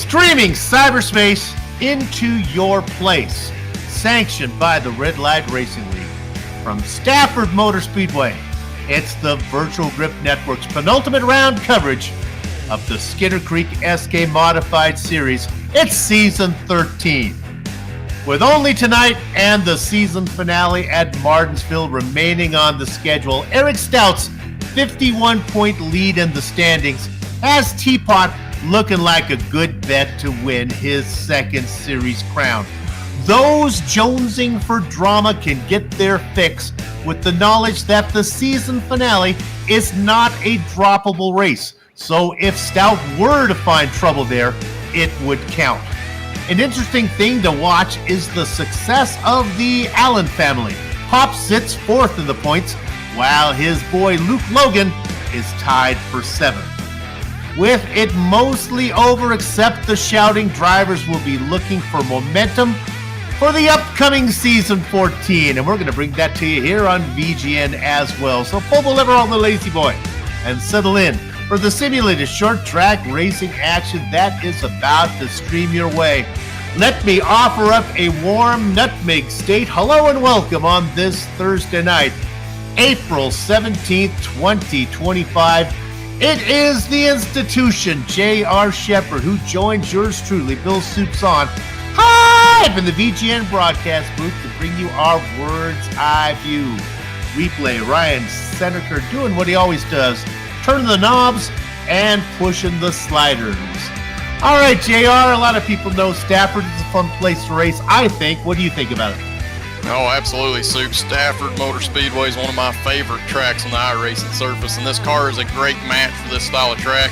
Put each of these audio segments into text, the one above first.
Streaming cyberspace into your place. Sanctioned by the Red Light Racing League. From Stafford Motor Speedway, it's the Virtual Grip Network's penultimate round coverage of the Skitter Creek SK Modified Series. It's Season 13. With only tonight and the season finale at Martinsville remaining on the schedule, Eric Stout's 51-point lead in the standings has Teapot looking like a good bet to win his second series crown. Those jonesing for drama can get their fix with the knowledge that the season finale is not a droppable race. So if Stout were to find trouble there, it would count. An interesting thing to watch is the success of the Allen family. Pop sits fourth in the points, while his boy Luke Logan is tied for seventh. With it mostly over except the shouting, drivers will be looking for momentum for the upcoming Season 14, and we're going to bring that to you here on VGN as well. So pull the lever on the lazy boy and settle in for the simulated short track racing action that is about to stream your way. Let me offer up a warm nutmeg state hello and welcome on this Thursday night, April 17th, 2025. It is the institution, J.R. Shepard, who joins yours truly, Bill Soups on, live in the VGN broadcast booth to bring you our Words Eye View. Replay Ryan Seneca doing what he always does, turning the knobs and pushing the sliders. All right, JR, a lot of people know Stafford is a fun place to race, I think. What do you think about it? Oh, absolutely, Soup. Stafford Motor Speedway is one of my favorite tracks on the iRacing surface, and this car is a great match for this style of track.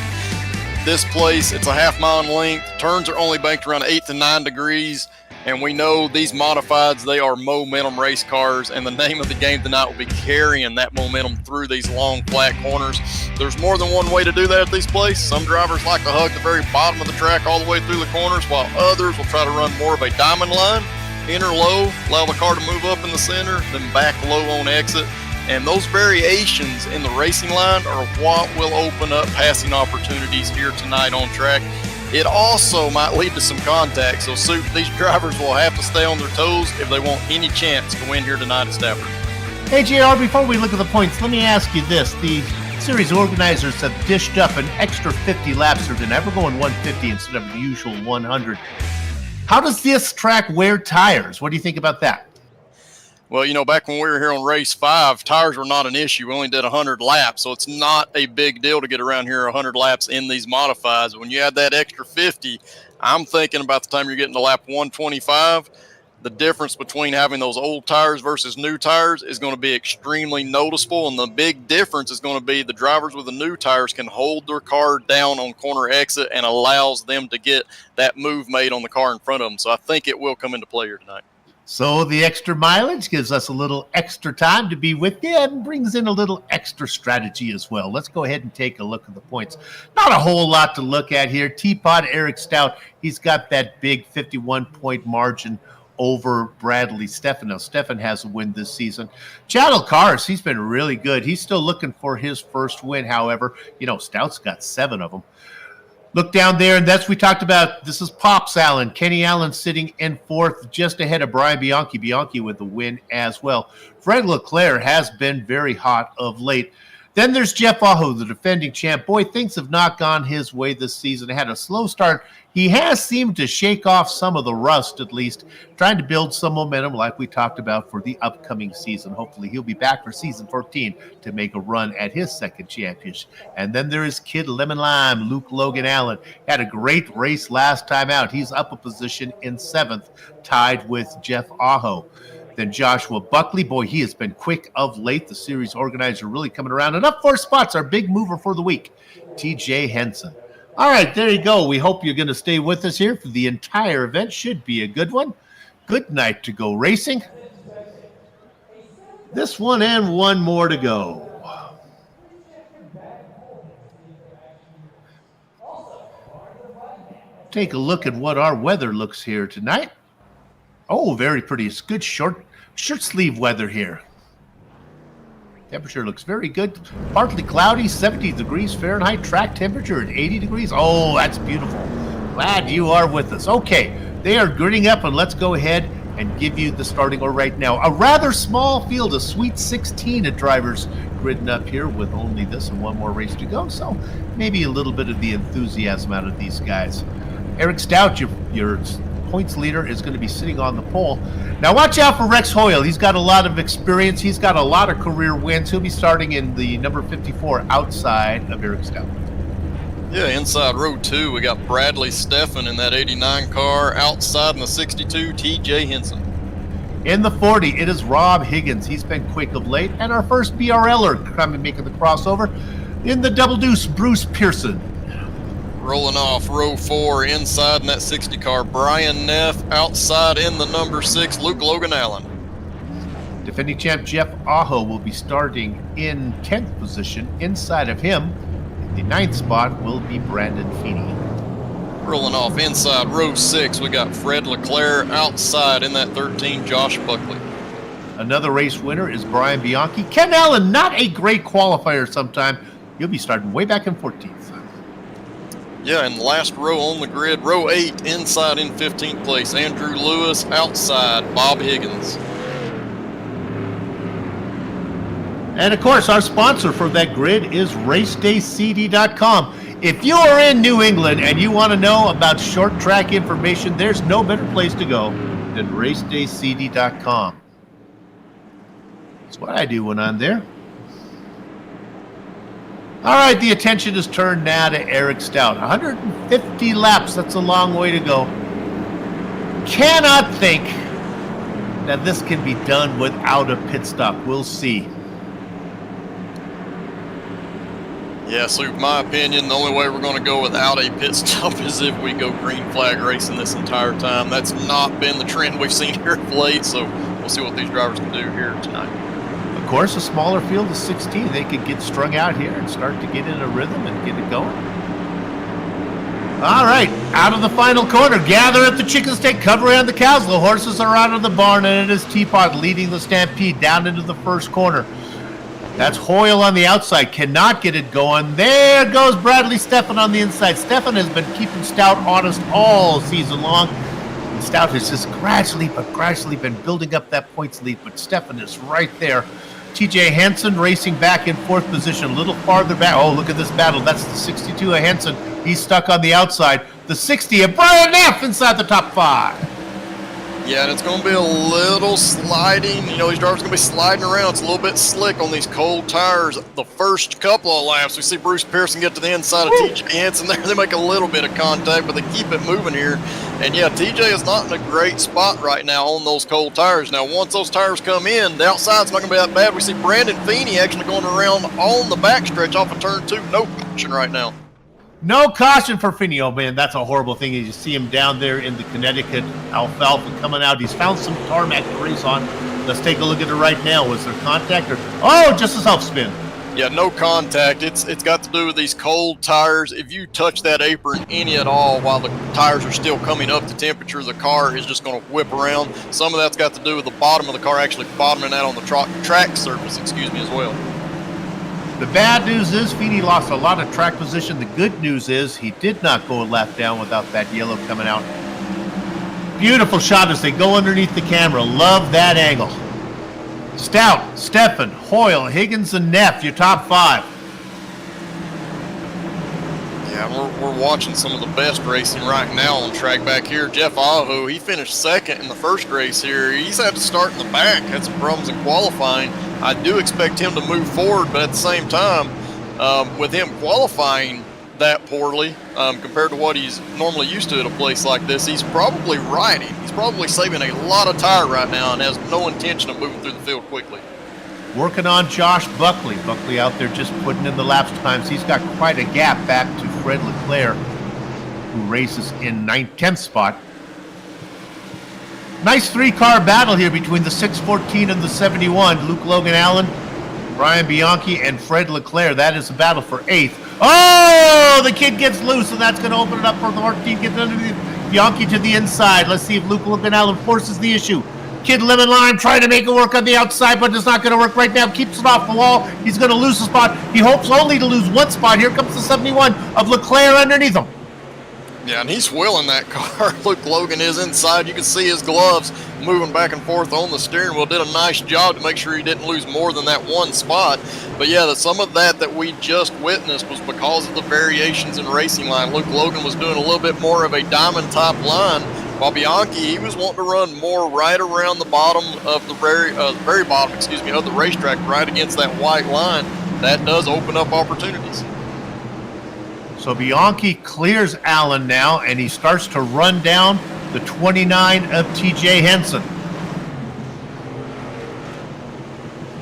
This place, it's a half mile in length. Turns are only banked around 8 to 9 degrees. And we know these modifieds, they are momentum race cars, and the name of the game tonight will be carrying that momentum through these long, flat corners. There's more than one way to do that at this place. Some drivers like to hug the very bottom of the track all the way through the corners, while others will try to run more of a diamond line, enter low, allow the car to move up in the center, then back low on exit. And those variations in the racing line are what will open up passing opportunities here tonight on track. It also might lead to some contact, so Soup, these drivers will have to stay on their toes if they want any chance to win here tonight at Stafford. Hey, JR, before we look at the points, let me ask you this. The series organizers have dished up an extra 50 laps here tonight. We're going 150 instead of the usual 100. How does this track wear tires? What do you think about that? Well, you know, back when we were here on race 5, tires were not an issue. We only did 100 laps, so it's not a big deal to get around here 100 laps in these modifieds. When you add that extra 50, I'm thinking about the time you're getting to lap 125, the difference between having those old tires versus new tires is going to be extremely noticeable, and the big difference is going to be the drivers with the new tires can hold their car down on corner exit and allows them to get that move made on the car in front of them. So I think it will come into play here tonight. So the extra mileage gives us a little extra time to be with you and brings in a little extra strategy as well. Let's go ahead and take a look at the points. Not a whole lot to look at here. Teapot Eric Stout, he's got that big 51-point margin over Bradley Stefano. Stefan has a win this season. Channel Cars, he's been really good. He's still looking for his first win, however. You know, Stout's got 7 of them. Look down there, and that's we talked about. This is Pops Allen. Kenny Allen sitting in fourth, just ahead of Brian Bianchi. Bianchi with the win as well. Fred Leclerc has been very hot of late. Then there's Jeff Aho, the defending champ. Boy, things have not gone his way this season. Had a slow start. He has seemed to shake off some of the rust, at least, trying to build some momentum like we talked about for the upcoming season. Hopefully he'll be back for Season 14 to make a run at his second championship. And then there is Kid Lemon Lime, Luke Logan Allen. Had a great race last time out. He's up a position in 7th, tied with Jeff Aho. Then Joshua Buckley, boy, he has been quick of late. The series organizer really coming around. And up 4 spots, our big mover for the week, TJ Henson. All right, there you go. We hope you're going to stay with us here for the entire event. Should be a good one. Good night to go racing. This one and one more to go. Take a look at what our weather looks here tonight. Oh, very pretty. It's good short sleeve weather here. Temperature looks very good. Partly cloudy, 70 degrees Fahrenheit. Track temperature at 80 degrees. Oh, that's beautiful. Glad you are with us. Okay, they are girding up, and let's go ahead and give you the starting order right now. A rather small field, a sweet 16 of drivers gridding up here with only this and one more race to go. So maybe a little bit of the enthusiasm out of these guys. Eric Stout, your points leader, is going to be sitting on the pole. Now watch out for Rex Hoyle. He's got a lot of experience. He's got a lot of career wins. He'll be starting in the number 54 outside of Eric Stout. Yeah, inside row 2, we got Bradley Steffen in that 89 car. Outside in the 62, TJ Henson. In the 40, it is Rob Higgins. He's been quick of late. And our first BRLer coming making the crossover in the double deuce, Bruce Pearson. Rolling off row 4, inside in that 60 car, Brian Neff. Outside in the number 6, Luke Logan Allen. Defending champ Jeff Aho will be starting in 10th position. Inside of him, the 9th spot will be Brandon Feeney. Rolling off inside row 6, we got Fred Leclerc. Outside in that 13, Josh Buckley. Another race winner is Brian Bianchi. Ken Allen, not a great qualifier sometime. You'll be starting way back in 14th. Yeah, and the last row on the grid, row 8, inside in 15th place, Andrew Lewis. Outside, Bob Higgins. And of course, our sponsor for that grid is racedaycd.com. If you are in New England and you want to know about short track information, there's no better place to go than racedaycd.com. That's what I do when I'm there. All right, the attention is turned now to Eric Stout. 150 laps, that's a long way to go. Cannot think that this can be done without a pit stop. We'll see. Yeah, so in my opinion, the only way we're going to go without a pit stop is if we go green flag racing this entire time. That's not been the trend we've seen here of late, so we'll see what these drivers can do here tonight. Of course, a smaller field of 16, they could get strung out here and start to get in a rhythm and get it going. All right, out of the final corner, gather at the chicken steak, cover around the cows. The horses are out of the barn, and it is Teapot leading the stampede down into the first corner. That's Hoyle on the outside, cannot get it going. There goes Bradley Steffen on the inside. Steffen has been keeping Stout honest all season long. And Stout has just gradually been building up that points lead, but Steffen is right there. TJ Henson racing back in 4th position, a little farther back. Oh, look at this battle. That's the 62 of Henson. He's stuck on the outside. The 60 of Brian Neff inside the top 5. Yeah, and it's going to be a little sliding. You know, these drivers are going to be sliding around. It's a little bit slick on these cold tires. The first couple of laps, we see Bruce Pearson get to the inside of TJ Henson there. They make a little bit of contact, but they keep it moving here. And, yeah, TJ is not in a great spot right now on those cold tires. Now, once those tires come in, the outside's not going to be that bad. We see Brandon Feeney actually going around on the backstretch off of turn 2. No caution right now. No caution for Finney. Oh, man, that's a horrible thing. You see him down there in the Connecticut alfalfa coming out. He's found some tarmac to race on. Let's take a look at it right now. Was there contact? Oh, just a self-spin. Yeah, no contact. It's got to do with these cold tires. If you touch that apron any at all while the tires are still coming up to temperature, the car is just going to whip around. Some of that's got to do with the bottom of the car actually bottoming out on the track surface, as well. The bad news is Feeney lost a lot of track position. The good news is he did not go a lap down without that yellow coming out. Beautiful shot as they go underneath the camera. Love that angle. Stout, Steffen, Hoyle, Higgins, and Neff, your top 5. Yeah, we're watching some of the best racing right now on the track back here. Jeff Aho, he finished 2nd in the first race here. He's had to start in the back, had some problems in qualifying. I do expect him to move forward, but at the same time, with him qualifying that poorly compared to what he's normally used to at a place like this, he's probably riding. He's probably saving a lot of tire right now and has no intention of moving through the field quickly. Working on Josh Buckley. Buckley out there just putting in the laps times. He's got quite a gap back to Fred Leclerc, who races in 10th spot. Nice 3-car battle here between the 614 and the 71. Luke Logan Allen, Brian Bianchi, and Fred Leclerc. That is a battle for 8th. Oh, the kid gets loose, and that's going to open it up for the 14. Gets underneath Bianchi to the inside. Let's see if Luke Logan Allen forces the issue. Kid lemon lime trying to make it work on the outside, but it's not going to work right now. Keeps it off the wall. He's going to lose a spot. He hopes only to lose one spot. Here comes the 71 of Leclerc underneath him. Yeah, and he's wheeling that car. Luke Logan is inside. You can see his gloves moving back and forth on the steering wheel. Did a nice job to make sure he didn't lose more than that one spot. But yeah, some of that we just witnessed was because of the variations in racing line. Luke Logan was doing a little bit more of a diamond top line, while Bianchi, he was wanting to run more right around the bottom of the very bottom, of the racetrack, right against that white line. That does open up opportunities. So Bianchi clears Allen now, and he starts to run down the 29 of TJ Henson.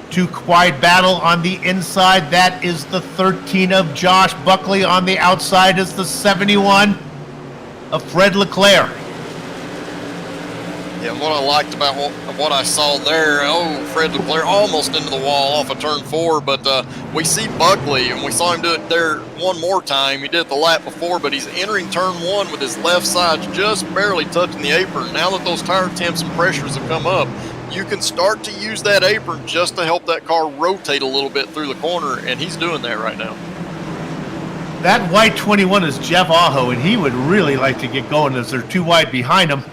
Too quiet battle on the inside. That is the 13 of Josh Buckley. On the outside is the 71 of Fred Leclerc. Yeah, what I liked about what I saw there, Fred Leclerc almost into the wall off of turn 4, but we see Buckley, and we saw him do it there one more time. He did it the lap before, but he's entering turn 1 with his left side just barely touching the apron. Now that those tire temps and pressures have come up, you can start to use that apron just to help that car rotate a little bit through the corner, and he's doing that right now. That white 21 is Jeff Aho, and he would really like to get going as they're too wide behind him.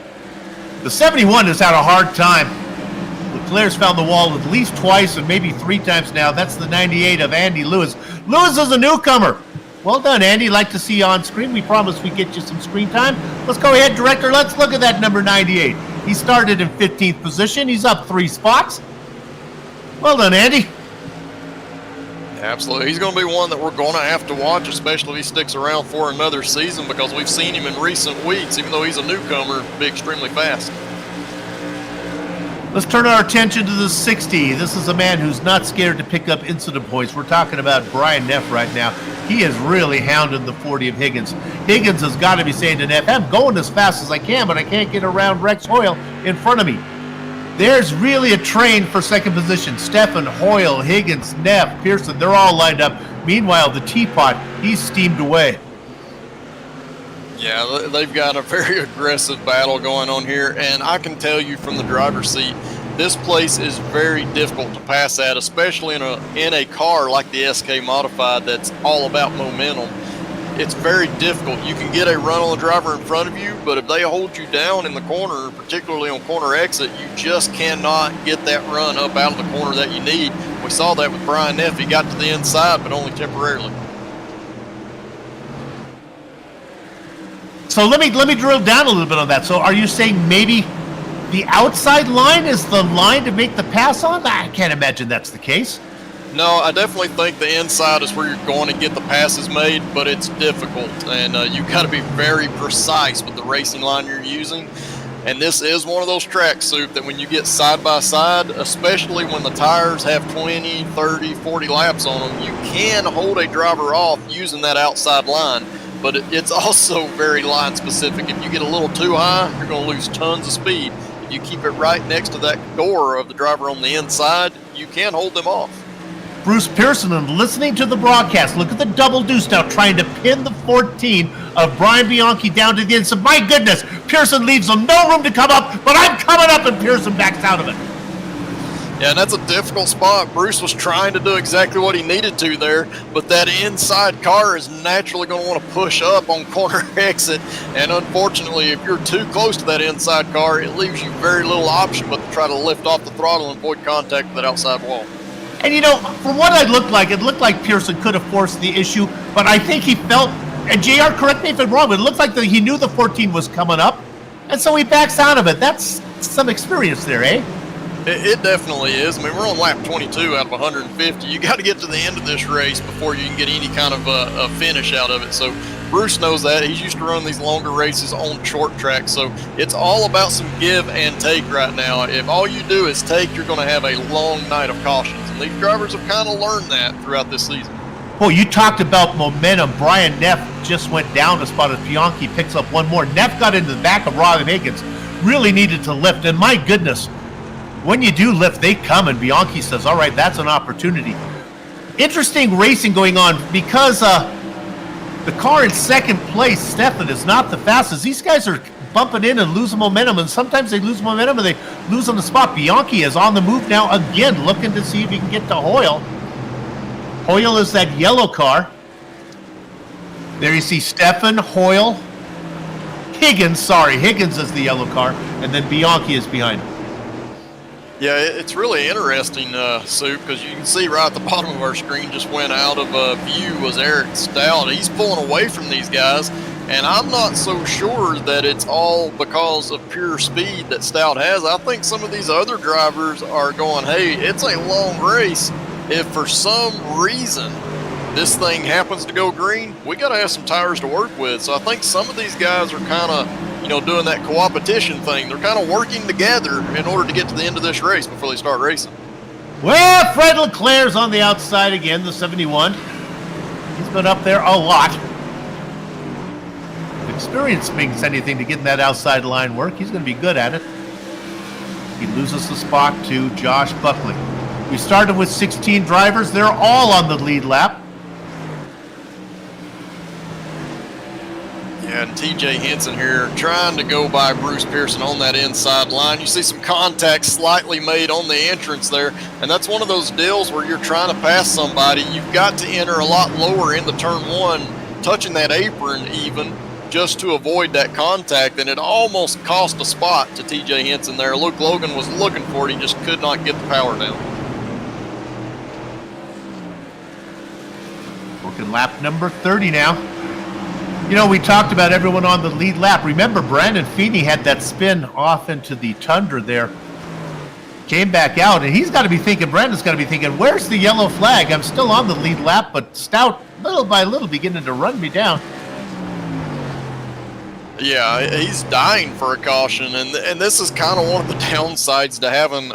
The 71 has had a hard time. Leclerc's found the wall at least twice and maybe 3 times now. That's the 98 of Andy Lewis. Lewis is a newcomer. Well done, Andy. Like to see you on screen. We promised we'd get you some screen time. Let's go ahead, director. Let's look at that number 98. He started in 15th position. He's up 3 spots. Well done, Andy. Absolutely. He's going to be one that we're going to have to watch, especially if he sticks around for another season, because we've seen him in recent weeks, even though he's a newcomer, be extremely fast. Let's turn our attention to the 60. This is a man who's not scared to pick up incident points. We're talking about Brian Neff right now. He is really hounding the 40 of Higgins. Higgins has got to be saying to Neff, I'm going as fast as I can, but I can't get around Rex Hoyle in front of me. There's really a train for second position. Stefan, Hoyle, Higgins, Neff, Pearson, they're all lined up. Meanwhile, the teapot, he's steamed away. Yeah, they've got a very aggressive battle going on here, and I can tell you from the driver's seat, this place is very difficult to pass at, especially in a car like the SK Modified that's all about momentum. It's very difficult. You can get a run on the driver in front of you, but if they hold you down in the corner, particularly on corner exit, you just cannot get that run up out of the corner that you need. We saw that with Brian Neff. He got to the inside, but only temporarily. So let me drill down a little bit on that. So are you saying maybe the outside line is the line to make the pass on? I can't imagine that's the case. No, I definitely think the inside is where you're going to get the passes made, but it's difficult, and you've got to be very precise with the racing line you're using. And this is one of those tracks, Soup, that when you get side by side, especially when the tires have 20, 30, 40 laps on them, you can hold a driver off using that outside line, but it's also very line specific. If you get a little too high, you're going to lose tons of speed. If you keep it right next to that door of the driver on the inside, you can hold them off. Bruce Pearson, and listening to the broadcast, look at the double deuce now, trying to pin the 14 of Brian Bianchi down to the inside. My goodness, Pearson leaves him no room to come up, but I'm coming up, and Pearson backs out of it. Yeah, and that's a difficult spot. Bruce was trying to do exactly what he needed to there, but that inside car is naturally going to want to push up on corner exit, and unfortunately, if you're too close to that inside car, it leaves you very little option but to try to lift off the throttle and avoid contact with that outside wall. And you know, from what it looked like Pearson could have forced the issue, but I think he felt, and JR, correct me if I'm wrong, but it looked like he knew the 14 was coming up, and so he backs out of it. That's some experience there, eh? It definitely is. I mean, we're on lap 22 out of 150. You got to get to the end of this race before you can get any kind of a finish out of it. So Bruce knows that. He's used to run these longer races on short tracks. So it's all about some give and take right now. If all you do is take, you're going to have a long night of cautions. And these drivers have kind of learned that throughout this season. Well, you talked about momentum. Brian Neff just went down a spot as Bianchi picks up one more. Neff got into the back of Robin Higgins. Really needed to lift. And my goodness, when you do lift, they come, and Bianchi says, all right, that's an opportunity. Interesting racing going on because the car in second place, Stafford, is not the fastest. These guys are bumping in and losing momentum, and sometimes they lose momentum and they lose on the spot. Bianchi is on the move now again, looking to see if he can get to Hoyle. Hoyle is that yellow car. There you see Stefan, Hoyle, Higgins, sorry. Higgins is the yellow car, and then Bianchi is behind him. Yeah, it's really interesting, Soup, because you can see right at the bottom of our screen just went out of view was Eric Stout. He's pulling away from these guys, and I'm not so sure that it's all because of pure speed that Stout has. I think some of these other drivers are going, hey, it's a long race. If for some reason this thing happens to go green, we got to have some tires to work with. So I think some of these guys are kind of, doing that co-opetition thing. They're kind of working together in order to get to the end of this race before they start racing. Well, Fred Leclerc's on the outside again, the 71. He's been up there a lot. If experience means anything to getting that outside line work, he's going to be good at it. He loses the spot to Josh Buckley. We started with 16 drivers. They're all on the lead lap. And TJ Henson here trying to go by Bruce Pearson on that inside line. You see some contact slightly made on the entrance there, and that's one of those deals where you're trying to pass somebody. You've got to enter a lot lower into turn one, touching that apron even, just to avoid that contact, and it almost cost a spot to TJ Henson there. Luke Logan was looking for it. He just could not get the power down. Working lap number 30 now. We talked about everyone on the lead lap. Remember, Brandon Feeney had that spin off into the Tundra there. Came back out, and Brandon's got to be thinking, where's the yellow flag? I'm still on the lead lap, but Stout, little by little, beginning to run me down. Yeah, he's dying for a caution, and this is kind of one of the downsides to having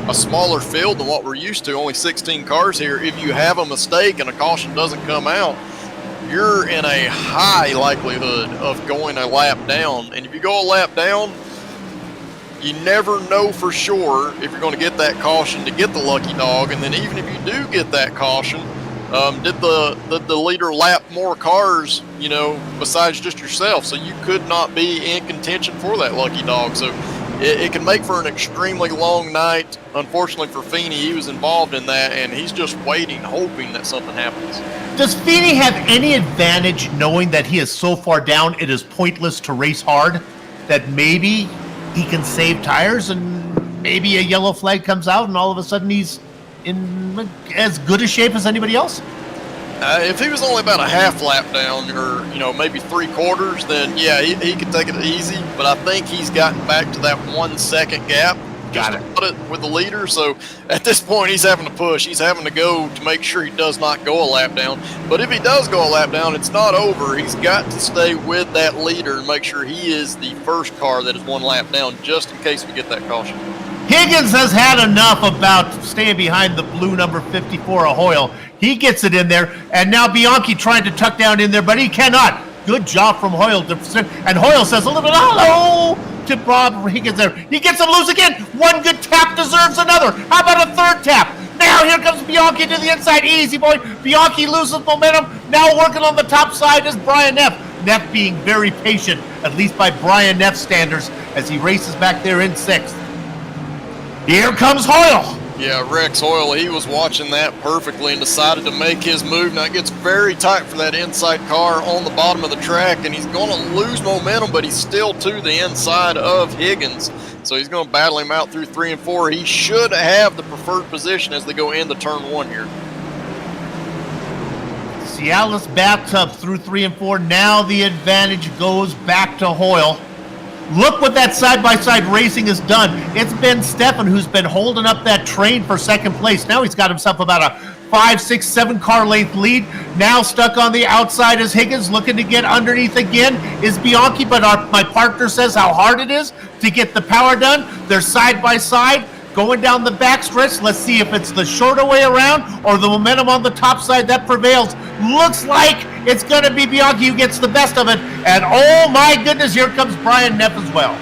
a smaller field than what we're used to, only 16 cars here. If you have a mistake and a caution doesn't come out, you're in a high likelihood of going a lap down. And if you go a lap down, you never know for sure if you're going to get that caution to get the lucky dog. And then even if you do get that caution, did the leader lap more cars, besides just yourself? So you could not be in contention for that lucky dog. So it can make for an extremely long night. Unfortunately for Feeney, he was involved in that, and he's just waiting, hoping that something happens. Does Feeney have any advantage knowing that he is so far down it is pointless to race hard, that maybe he can save tires and maybe a yellow flag comes out and all of a sudden he's in as good a shape as anybody else? If he was only about a half lap down or, maybe 3/4, then yeah, he could take it easy. But I think he's gotten back to that 1 second gap. Got it with the leader. So at this point, he's having to push. He's having to go to make sure he does not go a lap down. But if he does go a lap down, it's not over. He's got to stay with that leader and make sure he is the first car that is 1 lap down, just in case we get that caution. Higgins has had enough about staying behind the blue number 54 of Hoyle. He gets it in there, and now Bianchi trying to tuck down in there, but he cannot. Good job from Hoyle. And Hoyle says a little bit, hello, to Bob Higgins there. He gets him loose again. One good tap deserves another. How about a third tap? Now here comes Bianchi to the inside. Easy, boy. Bianchi loses momentum. Now working on the top side is Brian Neff. Neff being very patient, at least by Brian Neff standards, as he races back there in 6th. Here comes Hoyle. Yeah, Rex Hoyle, he was watching that perfectly and decided to make his move. Now it gets very tight for that inside car on the bottom of the track, and he's going to lose momentum, but he's still to the inside of Higgins. So he's going to battle him out through 3 and 4. He should have the preferred position as they go into turn 1 here. Cialis bathtub through 3 and 4. Now the advantage goes back to Hoyle. Look what that side-by-side racing has done. It's been Stefan who's been holding up that train for 2nd place. Now he's got himself about a 5, 6, 7 car length lead. Now stuck on the outside is Higgins, looking to get underneath again is Bianchi, but my partner says how hard it is to get the power done. They're side-by-side. Going down the backstretch. Let's see if it's the shorter way around or the momentum on the top side that prevails. Looks like it's going to be Bianchi who gets the best of it. And oh my goodness, here comes Brian Neff as well.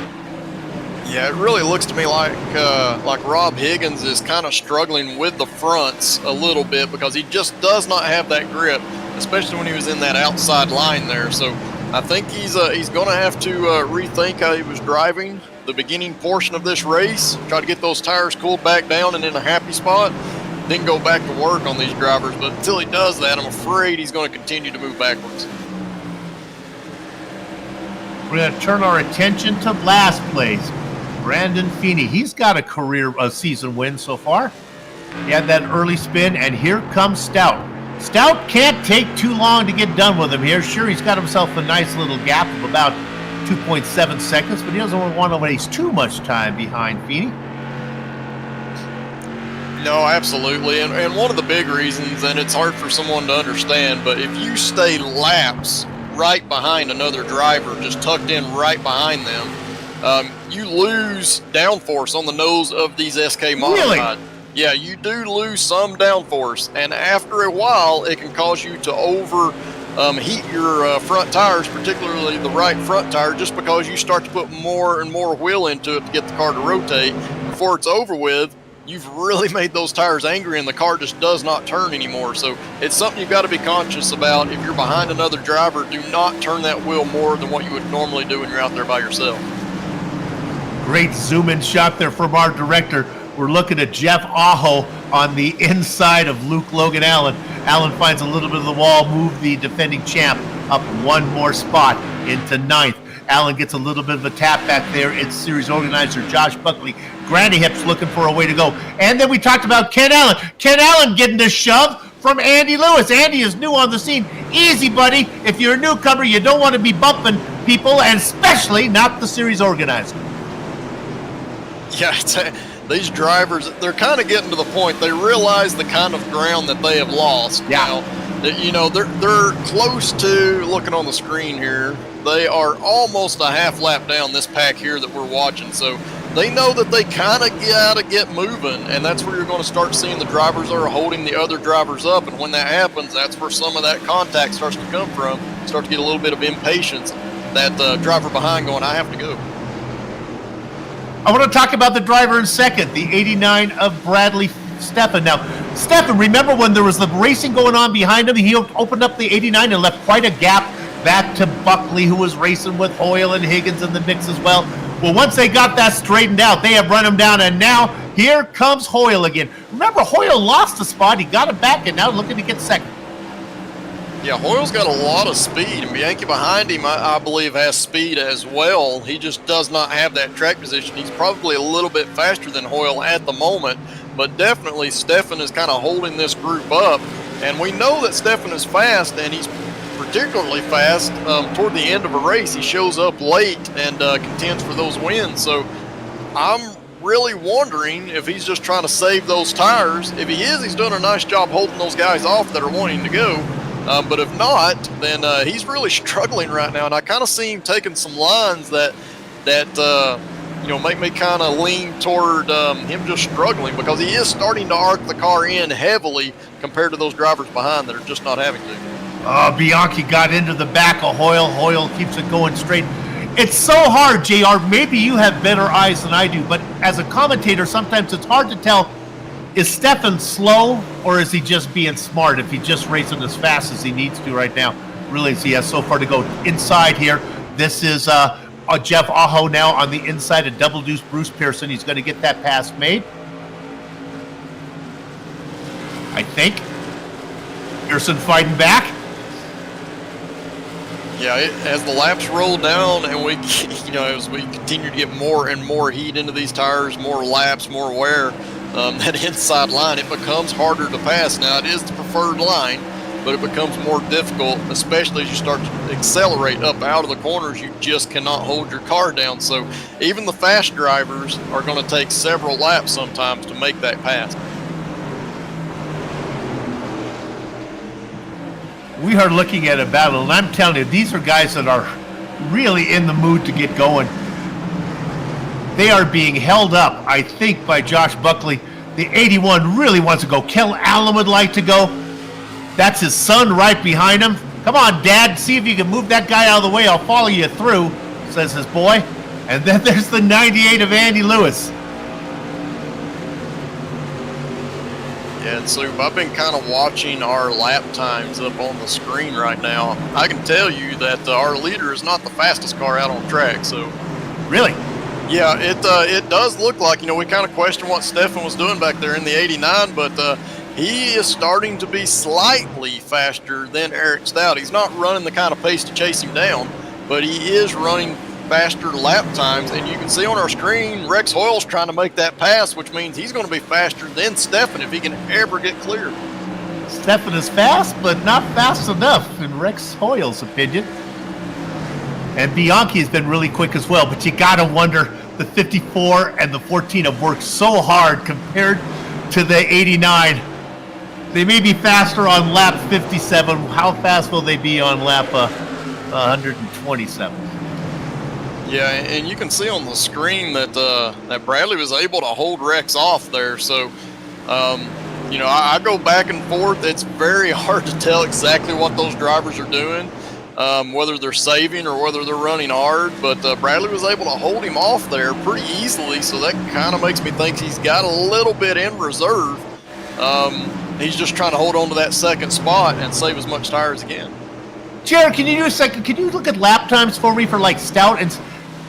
Yeah, it really looks to me like Rob Higgins is kind of struggling with the fronts a little bit because he just does not have that grip, especially when he was in that outside line there. So I think he's going to have to rethink how he was driving the beginning portion of this race, try to get those tires cooled back down and in a happy spot, then go back to work on these drivers. But until he does that, I'm afraid he's going to continue to move backwards. We're going to turn our attention to last place. Brandon Feeney. He's got a season win so far. He had that early spin, and here comes Stout. Stout can't take too long to get done with him here. Sure, he's got himself a nice little gap of about 2.7 seconds, but he doesn't want to waste too much time behind Feeney. No, absolutely. And one of the big reasons, and it's hard for someone to understand, but if you stay laps right behind another driver, just tucked in right behind them, you lose downforce on the nose of these SK modified. Really? Yeah, you do lose some downforce, and after a while, it can cause you to heat your front tires, particularly the right front tire, just because you start to put more and more wheel into it to get the car to rotate. Before it's over with, you've really made those tires angry, and the car just does not turn anymore. So it's something you've got to be conscious about. If you're behind another driver, do not turn that wheel more than what you would normally do when you're out there by yourself. Great zoom-in shot there from our director. We're looking at Jeff Aho on the inside of Luke Logan Allen. Allen finds a little bit of the wall, move the defending champ up one more spot into ninth. Allen gets a little bit of a tap back there. It's series organizer Josh Buckley. Granny Hips looking for a way to go. And then we talked about Ken Allen. Ken Allen getting the shove from Andy Lewis. Andy is new on the scene. Easy, buddy. If you're a newcomer, you don't want to be bumping people, and especially not the series organizer. Yeah, these drivers, they're kind of getting to the point. They realize the kind of ground that they have lost. Yeah. Now, they're close to, looking on the screen here, they are almost a half lap down this pack here that we're watching. So they know that they kind of got to get moving, and that's where you're going to start seeing the drivers that are holding the other drivers up. And when that happens, that's where some of that contact starts to come from. Start to get a little bit of impatience. That driver behind going, I have to go. I want to talk about the driver in second, the 89 of Bradley Steffen. Now, Steffen, remember when there was the racing going on behind him, he opened up the 89 and left quite a gap back to Buckley, who was racing with Hoyle and Higgins in the mix as well. Well, once they got that straightened out, they have run him down, and now here comes Hoyle again. Remember, Hoyle lost the spot. He got it back, and now looking to get second. Yeah, Hoyle's got a lot of speed, and Bianchi behind him, I believe, has speed as well. He just does not have that track position. He's probably a little bit faster than Hoyle at the moment, but definitely Steffen is kind of holding this group up. And we know that Steffen is fast, and he's particularly fast toward the end of a race. He shows up late and contends for those wins. So I'm really wondering if he's just trying to save those tires. If he is, he's doing a nice job holding those guys off that are wanting to go. But if not, then he's really struggling right now. And I kind of see him taking some lines that make me kind of lean toward him just struggling, because he is starting to arc the car in heavily compared to those drivers behind that are just not having to. Bianchi got into the back of Hoyle. Hoyle keeps it going straight. It's so hard, JR. Maybe you have better eyes than I do, but as a commentator, sometimes it's hard to tell, is Steffen slow or is he just being smart if he's just racing as fast as he needs to right now? Really, he has so far to go. Inside here, this is Jeff Aho now on the inside of Double Deuce Bruce Pearson. He's going to get that pass made, I think. Pearson fighting back. Yeah, as the laps roll down and we, as we continue to get more and more heat into these tires, more laps, more wear, that inside line, it becomes harder to pass. Now, it is the preferred line, but it becomes more difficult, especially as you start to accelerate up out of the corners. You just cannot hold your car down. So even the fast drivers are going to take several laps sometimes to make that pass. We are looking at a battle, and I'm telling you, these are guys that are really in the mood to get going. They are being held up, I think, by Josh Buckley. The 81 really wants to go. Kel Allen would like to go. That's his son right behind him. Come on, Dad, see if you can move that guy out of the way. I'll follow you through, says his boy. And then there's the 98 of Andy Lewis. Yeah, and Soup, I've been kind of watching our lap times up on the screen right now. I can tell you that our leader is not the fastest car out on track, so. Really? Yeah, it does look like, we kind of question what Steffen was doing back there in the 89, but he is starting to be slightly faster than Eric Stout. He's not running the kind of pace to chase him down, but he is running faster lap times, and you can see on our screen Rex Hoyle's trying to make that pass, which means he's going to be faster than Stefan if he can ever get clear. Stefan is fast, but not fast enough, in Rex Hoyle's opinion. And Bianchi has been really quick as well, but you got to wonder, the 54 and the 14 have worked so hard compared to the 89. They may be faster on lap 57. How fast will they be on lap 127? Yeah, and you can see on the screen that that Bradley was able to hold Rex off there. So, you know, I go back and forth. It's very hard to tell exactly what those drivers are doing, whether they're saving or whether they're running hard. But Bradley was able to hold him off there pretty easily. So that kind of makes me think he's got a little bit in reserve. He's just trying to hold on to that second spot and save as much tire as he can. Jared, can you do a second? Can you look at lap times for me for like Stout, and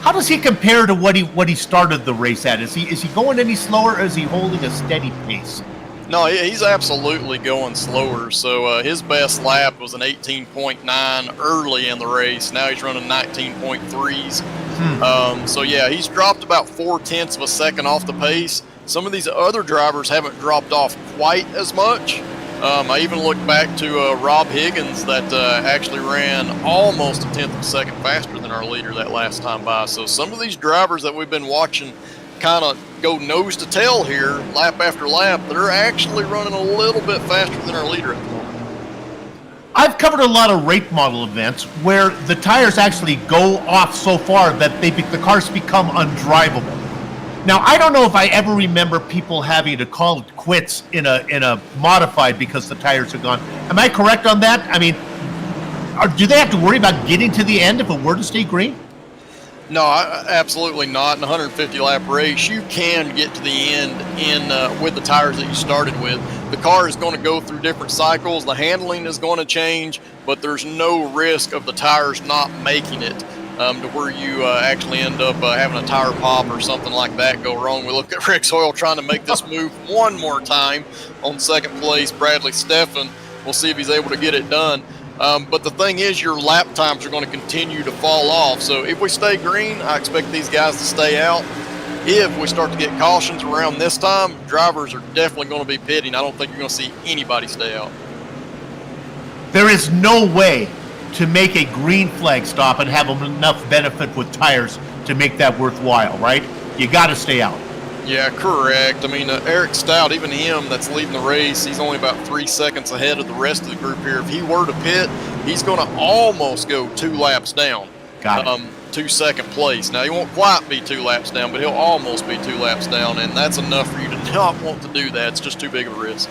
how does he compare to what he started the race at? Is he going any slower, or is he holding a steady pace? No, he's absolutely going slower. So his best lap was an 18.9 early in the race. Now he's running 19.3s. So yeah, he's dropped about 0.4 of a second off the pace. Some of these other drivers haven't dropped off quite as much. I even looked back to Rob Higgins that actually ran almost 1/10 of a second faster than our leader that last time by. So some of these drivers that we've been watching kind of go nose to tail here, lap after lap, they're actually running a little bit faster than our leader at the moment. I've covered a lot of rate model events where the tires actually go off so far that the cars become undrivable. Now, I don't know if I ever remember people having to call it quits in a modified because the tires are gone. Am I correct on that? I mean, do they have to worry about getting to the end if it were to stay green? No, absolutely not. In a 150-lap race, you can get to the end with the tires that you started with. The car is going to go through different cycles. The handling is going to change, but there's no risk of the tires not making it to where you actually end up having a tire pop or something like that go wrong. We look at Rex Hoyle trying to make this move one more time on second place. Bradley Stefan, we'll see if he's able to get it done. But the thing is, your lap times are going to continue to fall off. So if we stay green, I expect these guys to stay out. If we start to get cautions around this time, drivers are definitely going to be pitting. I don't think you're going to see anybody stay out. There is no way to make a green flag stop and have enough benefit with tires to make that worthwhile, right? You got to stay out. Yeah, correct. I mean, Eric Stout, even him that's leading the race, he's only about 3 seconds ahead of the rest of the group here. If he were to pit, he's going to almost go 2 laps down to second place. Now, he won't quite be 2 laps down, but he'll almost be 2 laps down, and that's enough for you to not want to do that. It's just too big of a risk.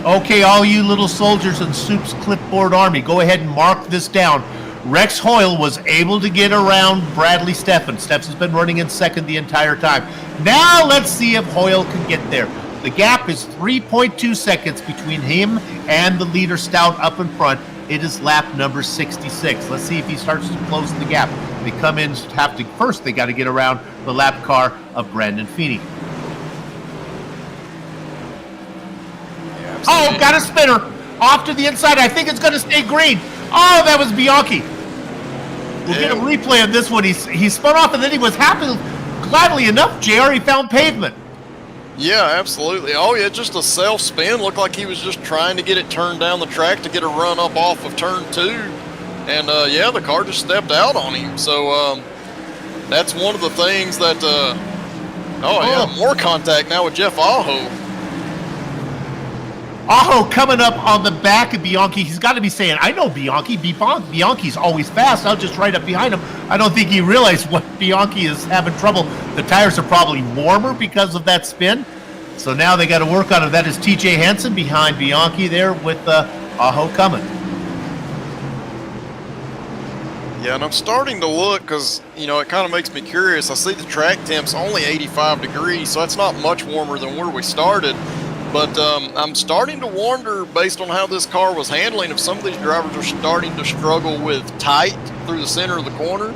Okay, all you little soldiers in Soup's clipboard army, go ahead and mark this down. Rex Hoyle was able to get around Bradley Stefan. Steps has been running in second the entire time. Now let's see if Hoyle can get there. The gap is 3.2 seconds between him and the leader Stout up in front. It is lap number 66. Let's see if he starts to close the gap. They come in, first they got to get around the lap car of Brandon Feeney. Oh, got a spinner off to the inside. I think it's going to stay green. Oh, that was Bianchi. We'll get a replay of this one. He spun off, and then he was happy, gladly enough, JR, he found pavement. Yeah, absolutely. Oh, yeah, just a self-spin. Looked like he was just trying to get it turned down the track to get a run up off of turn 2. And, yeah, the car just stepped out on him. So that's one of the things that, yeah, more contact now with Jeff Aho. Aho coming up on the back of Bianchi. He's got to be saying, I know Bianchi. Bianchi's always fast. I'll just right up behind him. I don't think he realized what Bianchi is having trouble. The tires are probably warmer because of that spin. So now they got to work on it. That is TJ Hansen behind Bianchi there with Aho coming. Yeah, and I'm starting to look because, you know, it kind of makes me curious. I see the track temp's only 85 degrees, so that's not much warmer than where we started. But I'm starting to wonder, based on how this car was handling, if some of these drivers are starting to struggle with tight through the center of the corner.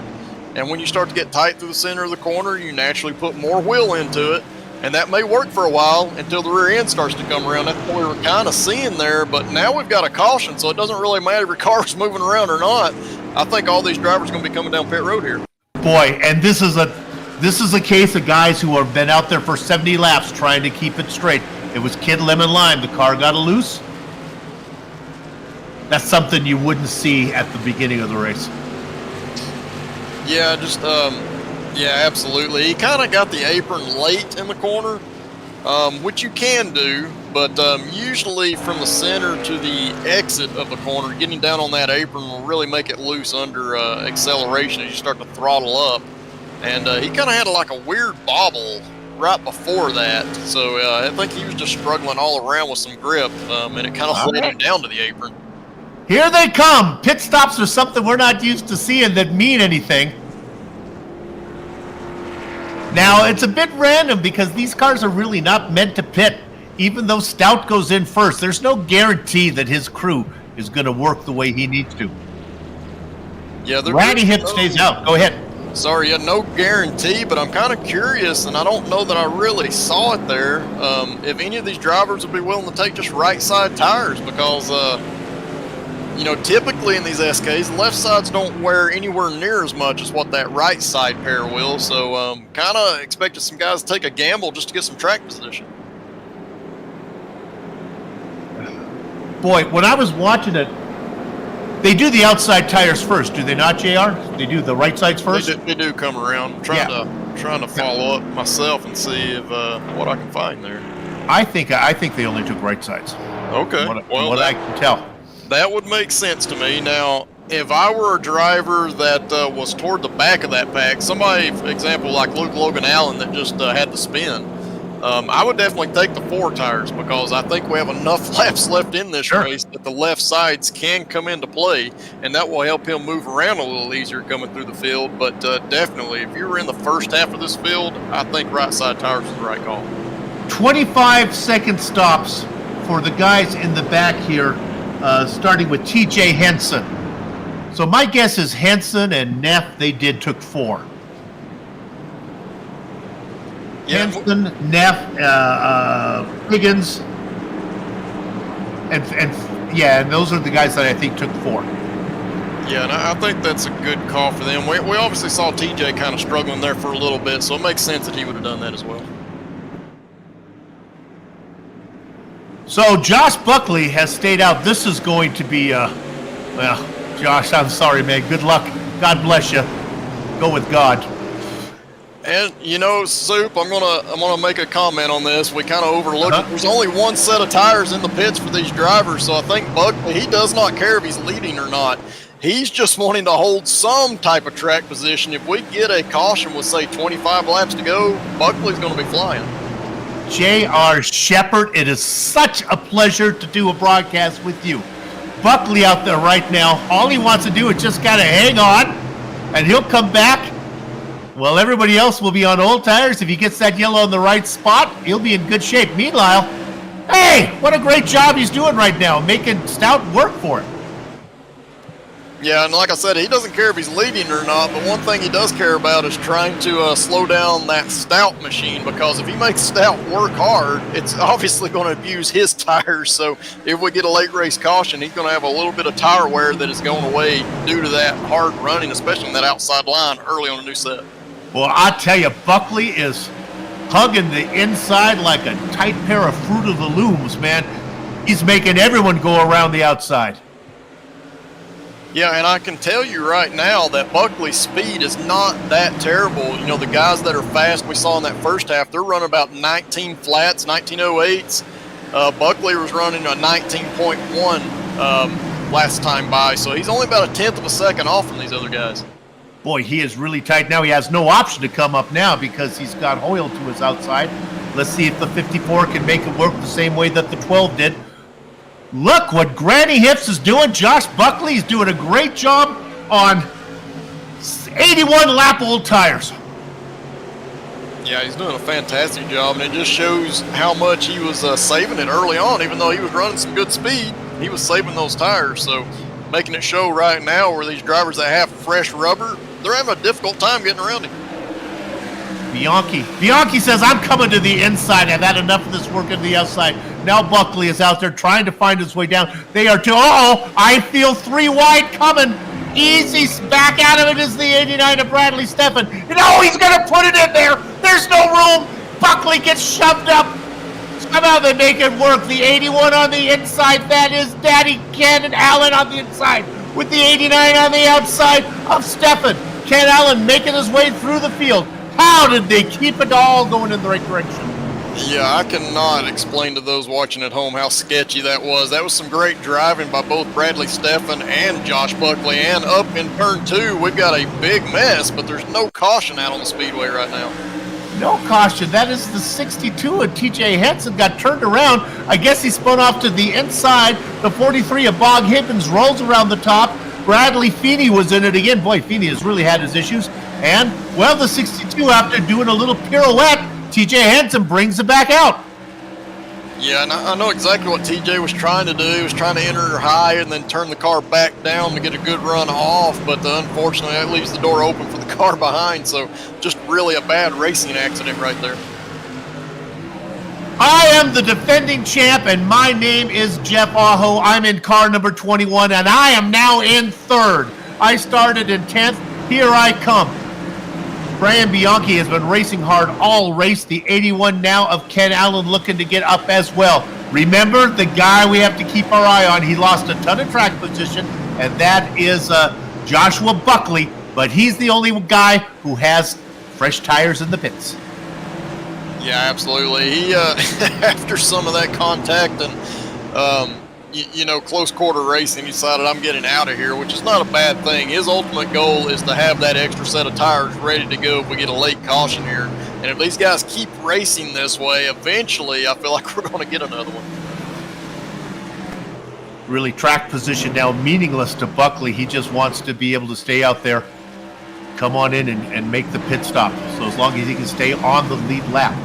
And when you start to get tight through the center of the corner, you naturally put more wheel into it. And that may work for a while until the rear end starts to come around. That's what we were kind of seeing there. But now we've got a caution, so it doesn't really matter if your car's moving around or not. I think all these drivers are going to be coming down pit road here. Boy, and this is a case of guys who have been out there for 70 laps trying to keep it straight. It was Kid Lemon Lime. The car got loose. That's something you wouldn't see at the beginning of the race. Yeah, yeah, absolutely. He kind of got the apron late in the corner, which you can do, but usually from the center to the exit of the corner, getting down on that apron will really make it loose under acceleration as you start to throttle up. And he kind of had like a weird bobble right before that, so I think he was just struggling all around with some grip, and it kind of slid him down to the apron. Here they come. Pit stops are something we're not used to seeing that mean anything. Now, it's a bit random because these cars are really not meant to pit. Even though Stout goes in first, there's no guarantee that his crew is going to work the way he needs to. Yeah, Ratty Hip stays out. Go ahead. Sorry, yeah, no guarantee, but I'm kind of curious, and I don't know that I really saw it there, if any of these drivers would be willing to take just right side tires because, you know, typically in these SKs, left sides don't wear anywhere near as much as what that right side pair will. So kind of expected some guys to take a gamble just to get some track position. Boy, when I was watching it, they do the outside tires first, do they not, JR? They do the right sides first? They do come around. I'm trying to follow up myself and see if what I can find there. I think they only took right sides. Okay. What I can tell. That would make sense to me. Now, if I were a driver that was toward the back of that pack, somebody, for example, like Luke Logan Allen that just had the spin, I would definitely take the 4 tires because I think we have enough laps left in this race that the left sides can come into play, and that will help him move around a little easier coming through the field. But definitely, if you were in the first half of this field, I think right side tires is the right call. 25-second stops for the guys in the back here. Starting with TJ Henson. So my guess is Henson and Neff, they took 4. Yeah. Henson, Neff, Higgins, and those are the guys that I think took 4. Yeah, and I think that's a good call for them. We obviously saw TJ kind of struggling there for a little bit, so it makes sense that he would have done that as well. So Josh Buckley has stayed out. This is going to be, well, Josh, I'm sorry, man. Good luck. God bless you. Go with God. And you know, Soup, I'm gonna make a comment on this. We kind of overlooked it. There's only one set of tires in the pits for these drivers, so I think Buckley, he does not care if he's leading or not. He's just wanting to hold some type of track position. If we get a caution with, say, 25 laps to go, Buckley's going to be flying. J.R. Shepard, it is such a pleasure to do a broadcast with you. Buckley out there right now, all he wants to do is just kind of hang on, and he'll come back. Well, everybody else will be on old tires. If he gets that yellow in the right spot, he'll be in good shape. Meanwhile, hey, what a great job he's doing right now, making Stout work for him. Yeah, and like I said, he doesn't care if he's leading or not, but one thing he does care about is trying to slow down that Stout machine, because if he makes Stout work hard, it's obviously going to abuse his tires. So if we get a late race caution, he's going to have a little bit of tire wear that is going away due to that hard running, especially in that outside line early on a new set. Well, I tell you, Buckley is hugging the inside like a tight pair of Fruit of the Looms, man. He's making everyone go around the outside. Yeah, and I can tell you right now that Buckley's speed is not that terrible. You know, the guys that are fast we saw in that first half, they're running about 19 flats, 1908s. Buckley was running a 19.1 last time by, so he's only about a tenth of a second off from these other guys. Boy, he is really tight now. He has no option to come up now because he's got Hoyle to his outside. Let's see if the 54 can make it work the same way that the 12 did. Look what Granny Hips is doing. Josh Buckley is doing a great job on 81 lap old tires. Yeah, he's doing a fantastic job, and it just shows how much he was saving it early on. Even though he was running some good speed, he was saving those tires. So making it show right now where these drivers that have fresh rubber, they're having a difficult time getting around him. Bianchi says, I'm coming to the inside. I've had enough of this work on the outside. Now Buckley is out there trying to find his way down. They are too, I feel 3 wide coming. Easy, back out of it is the 89 of Bradley Steffen. He's going to put it in there. There's no room. Buckley gets shoved up. Somehow they make it work. The 81 on the inside, that is Daddy Ken and Allen on the inside, with the 89 on the outside of Steffen. Ken Allen making his way through the field. How did they keep it all going in the right direction? Yeah, I cannot explain to those watching at home how sketchy that was. That was some great driving by both Bradley Steffen and Josh Buckley. And up in turn 2, we've got a big mess, but there's no caution out on the speedway right now. No caution. That is the 62 of TJ Henson got turned around. I guess he spun off to the inside. The 43 of Bog Hibbins rolls around the top. Bradley Feeney was in it again. Boy, Feeney has really had his issues. And, well, the 62, after doing a little pirouette, TJ Henson brings it back out. Yeah, and I know exactly what TJ was trying to do. He was trying to enter high and then turn the car back down to get a good run off, but unfortunately that leaves the door open for the car behind, so just really a bad racing accident right there. I am the defending champ, and my name is Jeff Aho. I'm in car number 21, and I am now in 3rd. I started in 10th. Here I come. Brian Bianchi has been racing hard all race. The 81 now of Ken Allen looking to get up as well. Remember, the guy we have to keep our eye on, he lost a ton of track position, and that is Joshua Buckley, but he's the only guy who has fresh tires in the pits. Yeah, absolutely. He, after some of that contact and, close quarter racing, he decided I'm getting out of here, which is not a bad thing. His ultimate goal is to have that extra set of tires ready to go if we get a late caution here. And if these guys keep racing this way, eventually I feel like we're going to get another one. Really, track position now meaningless to Buckley. He just wants to be able to stay out there, come on in and make the pit stop. So as long as he can stay on the lead lap.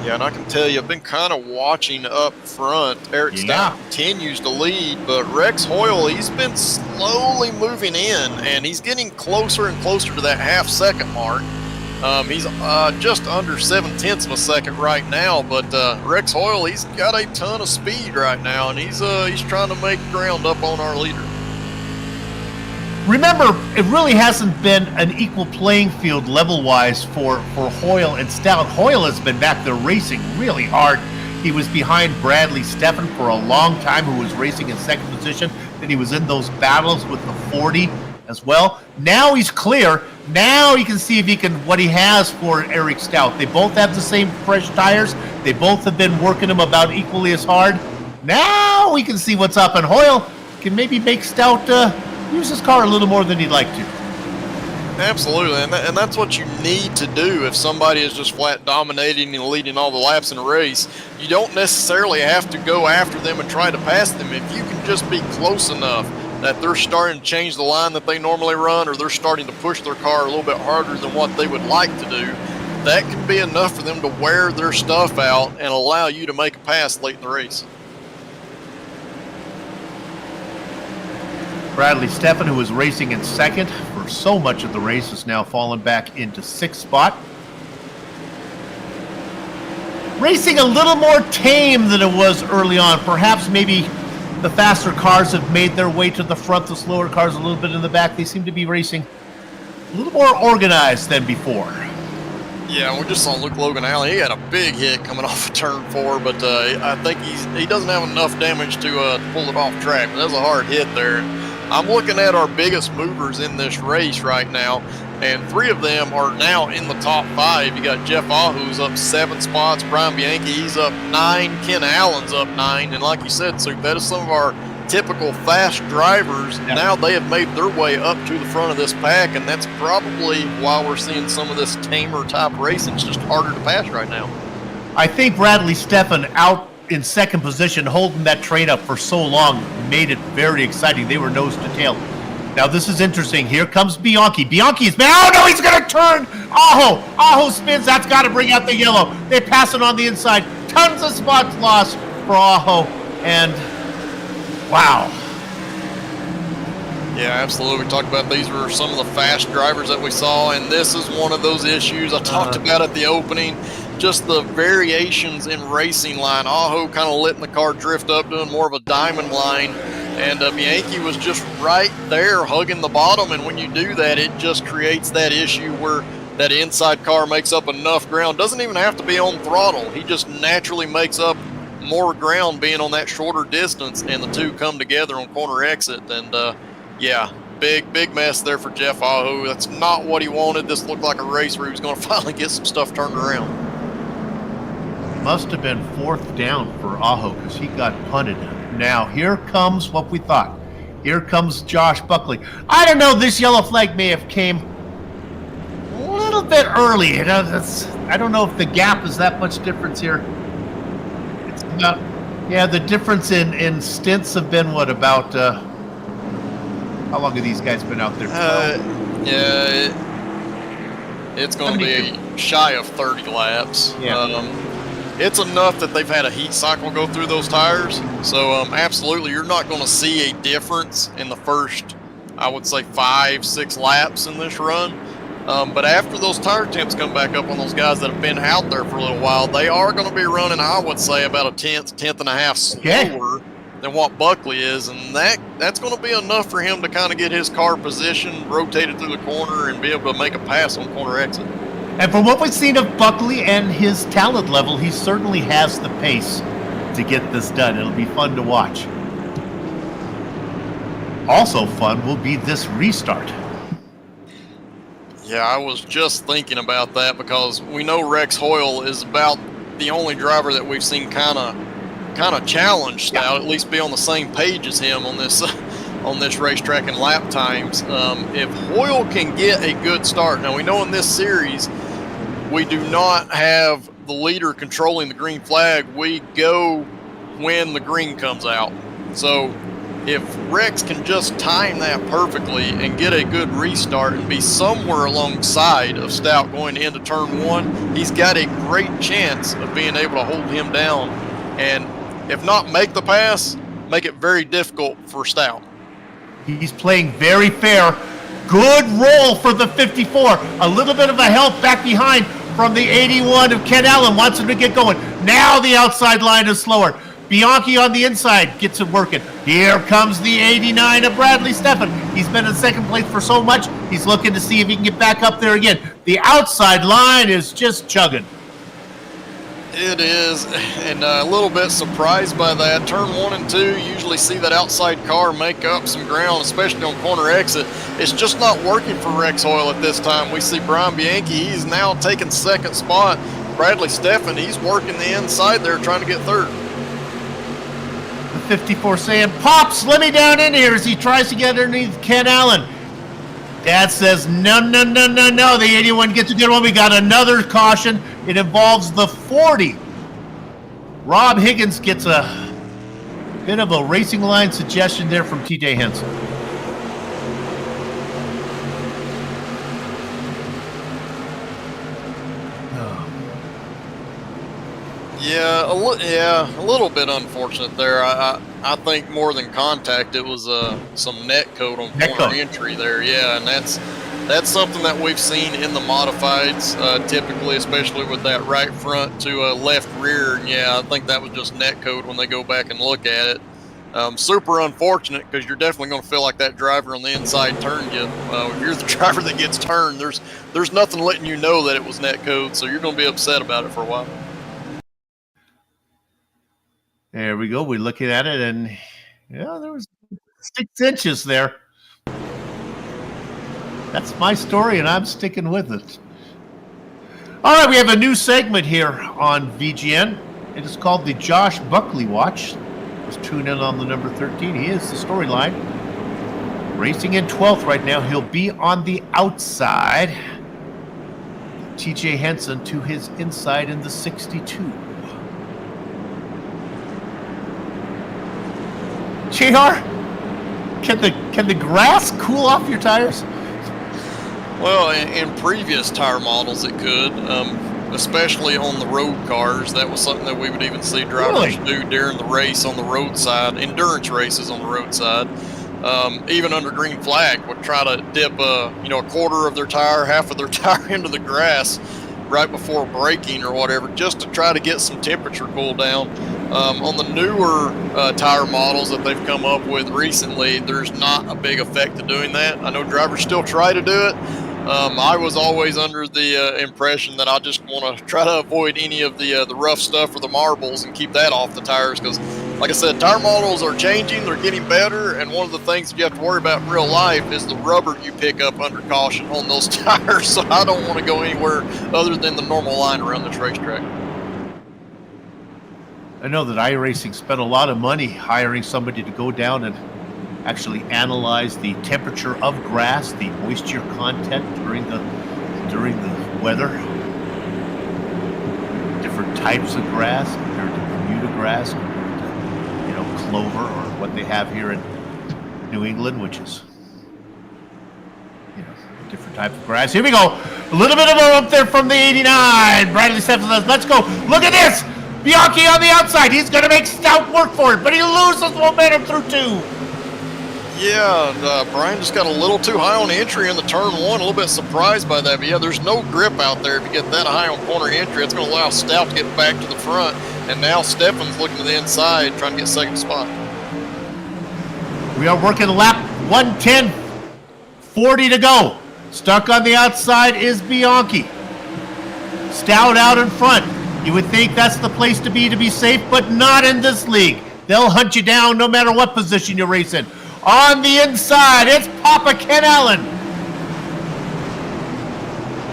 Yeah, and I can tell you, I've been kind of watching up front. Eric Stout continues to lead, but Rex Hoyle, he's been slowly moving in, and he's getting closer and closer to that half-second mark. He's just under 0.7 of a second right now, but Rex Hoyle, he's got a ton of speed right now, and he's trying to make ground up on our leader. Remember, it really hasn't been an equal playing field level-wise for Hoyle and Stout. Hoyle has been back there racing really hard. He was behind Bradley Steffen for a long time, who was racing in second position. Then he was in those battles with the 40 as well. Now he's clear. Now he can see if he can what he has for Eric Stout. They both have the same fresh tires. They both have been working them about equally as hard. Now we can see what's up, and Hoyle can maybe make Stout use his car a little more than he'd like to. Absolutely, and that's what you need to do if somebody is just flat dominating and leading all the laps in a race. You don't necessarily have to go after them and try to pass them. If you can just be close enough that they're starting to change the line that they normally run, or they're starting to push their car a little bit harder than what they would like to do, that can be enough for them to wear their stuff out and allow you to make a pass late in the race. Bradley Steffen, who was racing in second for so much of the race, has now fallen back into 6th spot. Racing a little more tame than it was early on. Perhaps maybe the faster cars have made their way to the front, the slower cars a little bit in the back. They seem to be racing a little more organized than before. Yeah, we just saw Luke Logan Allen. He had a big hit coming off of turn 4, but I think he doesn't have enough damage to pull it off track. But that was a hard hit there. I'm looking at our biggest movers in this race right now, and 3 of them are now in the top 5. You got Jeff Ahu's up 7 spots, Brian Bianchi, he's up 9, Ken Allen's up 9, and like you said, so that is some of our typical fast drivers. Yep. Now they have made their way up to the front of this pack, and that's probably why we're seeing some of this tamer type racing. It's just harder to pass right now. I think Bradley Steffen out in second position, holding that train up for so long, made it very exciting. They were nose to tail. Now this is interesting. Here comes Bianchi. Bianchi's man. Oh no, he's gonna turn. Aho spins. That's got to bring out the yellow. They pass it on the inside. Tons of spots lost for Aho, and wow. Yeah, absolutely. We talked about these were some of the fast drivers that we saw, and this is one of those issues I talked about at the opening. Just the variations in racing line. Aho kind of letting the car drift up, doing more of a diamond line, and Bianchi was just right there hugging the bottom. And when you do that, it just creates that issue where that inside car makes up enough ground. Doesn't even have to be on throttle. He just naturally makes up more ground being on that shorter distance, and the two come together on corner exit. And yeah, big mess there for Jeff Aho. That's not what he wanted. This looked like a race where he was going to finally get some stuff turned around. Must have been 4th down for Aho because he got punted. Now, here comes what we thought. Here comes Josh Buckley. I don't know, this yellow flag may have came a little bit early. I don't know if the gap is that much difference here. It's about, yeah, the difference in stints have been what, about, how long have these guys been out there? Yeah, it's going to be shy of 30 laps. Yeah. It's enough that they've had a heat cycle go through those tires. So absolutely, you're not going to see a difference in the first, I would say, 5-6 laps in this run. But after those tire temps come back up on those guys that have been out there for a little while, they are going to be running, I would say, about a tenth and a half slower than what Buckley is. And that's going to be enough for him to kind of get his car positioned, rotated through the corner, and be able to make a pass on corner exit. And from what we've seen of Buckley and his talent level, he certainly has the pace to get this done. It'll be fun to watch. Also fun will be this restart. Yeah, I was just thinking about that because we know Rex Hoyle is about the only driver that we've seen kind of challenge Stout, at least be on the same page as him on this racetrack in lap times. If Hoyle can get a good start, now we know in this series we do not have the leader controlling the green flag. We go when the green comes out. So if Rex can just time that perfectly and get a good restart and be somewhere alongside of Stout going into turn 1, he's got a great chance of being able to hold him down. And if not make the pass, make it very difficult for Stout. He's playing very fair. Good roll for the 54. A little bit of a help back behind from the 81 of Ken Allen. Wants him to get going. Now the outside line is slower. Bianchi on the inside gets it working. Here comes the 89 of Bradley Stafford. He's been in second place for so much, he's looking to see if he can get back up there again. The outside line is just chugging. It is, and a little bit surprised by that. Turn 1 and 2 usually see that outside car make up some ground, especially on corner exit. It's just not working for Rex Hoyle at this time. We see Brian Bianchi, he's now taking second spot. Bradley Steffen, he's working the inside there trying to get third. The 54 saying, "Pops, let me down in here," as he tries to get underneath Ken Allen. Dad says, no. The 81 gets a good one. We got another caution. It involves the 40. Rob Higgins gets a bit of a racing line suggestion there from TJ Henson. Yeah, a little bit unfortunate there. I think more than contact, it was some net code on corner entry there. Yeah, and that's something that we've seen in the modifieds typically, especially with that right front to left rear. And yeah, I think that was just net code when they go back and look at it. Super unfortunate because you're definitely going to feel like that driver on the inside turned you. If you're the driver that gets turned, there's nothing letting you know that it was net code, so you're going to be upset about it for a while. There we go. We're looking at it, and yeah, there was 6 inches there. That's my story, and I'm sticking with it. All right, we have a new segment here on VGN. It is called the Josh Buckley Watch. Just tune in on the number 13. He is the storyline. Racing in 12th right now. He'll be on the outside. TJ Henson to his inside in the 62. JR, can the grass cool off your tires? Well, in previous tire models it could, especially on the road cars. That was something that we would even see drivers do during the race on the roadside, endurance races on the roadside. even under green flag, would try to dip a quarter of their tire, half of their tire into the grass right before braking or whatever, just to try to get some temperature cool down. On the newer tire models that they've come up with recently, there's not a big effect to doing that. I know drivers still try to do it. I was always under the impression that I just want to try to avoid any of the rough stuff or the marbles and keep that off the tires, because, like I said, tire models are changing, they're getting better, and one of the things you have to worry about in real life is the rubber you pick up under caution on those tires. So I don't want to go anywhere other than the normal line around this racetrack. I know that iRacing spent a lot of money hiring somebody to go down and actually analyze the temperature of grass, the moisture content during the weather, different types of grass compared to Bermuda grass, compared to, clover, or what they have here in New England, which is a different type of grass. Here we go, a little bit of a up there from the 89. Bradley Stephens says, "Let's go! Look at this! Bianchi on the outside. He's going to make stout work for it, but he loses momentum through 2. Yeah, Brian just got a little too high on entry in the turn 1. A little bit surprised by that. But yeah, there's no grip out there. If you get that high on corner entry, it's going to allow Stout to get back to the front. And now Steffen's looking to the inside, trying to get second spot. We are working lap 110, 40 to go. Stuck on the outside is Bianchi. Stout out in front. You would think that's the place to be safe, but not in this league. They'll hunt you down no matter what position you race in. On the inside, it's Papa Ken Allen.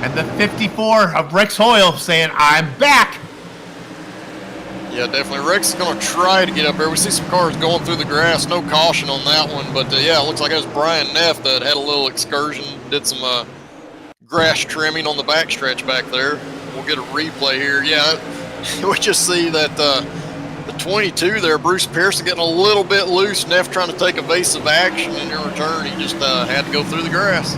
And the 54 of Rex Hoyle saying, "I'm back." Yeah, definitely. Rex is going to try to get up there. We see some cars going through the grass. No caution on that one. But, yeah, it looks like it was Brian Neff that had a little excursion, did some grass trimming on the backstretch back there. We'll get a replay here. Yeah, we just see that the 22 there, Bruce Pearson, getting a little bit loose. Neff trying to take evasive action, and in return, he just had to go through the grass.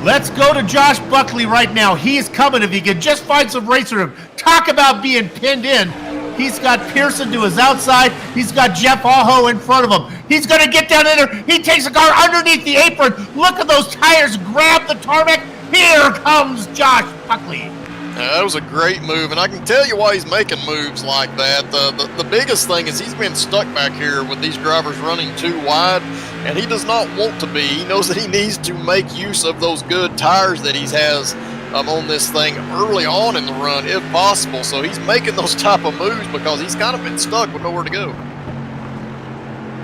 Let's go to Josh Buckley right now. He is coming if he can just find some racer room. Talk about being pinned in. He's got Pearson to his outside. He's got Jeff Aho in front of him. He's going to get down in there. He takes the car underneath the apron. Look at those tires grab the tarmac. Here comes Josh Buckley. That was a great move, and I can tell you why he's making moves like that. The biggest thing is he's been stuck back here with these drivers running too wide, and he does not want to be. He knows that he needs to make use of those good tires that he has on this thing early on in the run, if possible. So he's making those type of moves because he's kind of been stuck with nowhere to go.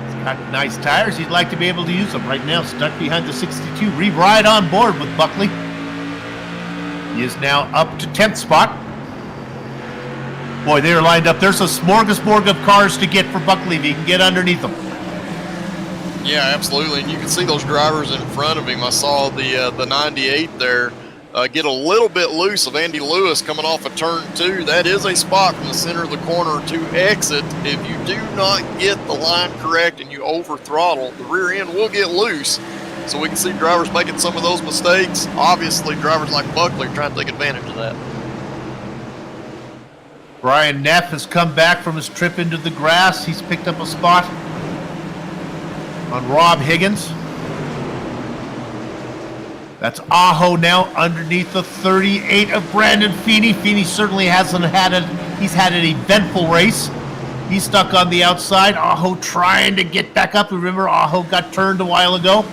He's got nice tires. He'd like to be able to use them. Right now, stuck behind the 62. Reeve right on board with Buckley. He is now up to 10th spot. Boy, they are lined up. There's a smorgasbord of cars to get for Buckley if he can get underneath them. Yeah, absolutely. And you can see those drivers in front of him. I saw the 98 there get a little bit loose of Andy Lewis coming off of turn 2. That is a spot from the center of the corner to exit. If you do not get the line correct and you over throttle, the rear end will get loose. So we can see drivers making some of those mistakes. Obviously, drivers like Buckley are trying to take advantage of that. Brian Neff has come back from his trip into the grass. He's picked up a spot on Rob Higgins. That's Aho now underneath the 38 of Brandon Feeney. Feeney certainly hasn't had it. He's had an eventful race. He's stuck on the outside. Aho trying to get back up. Remember, Aho got turned a while ago.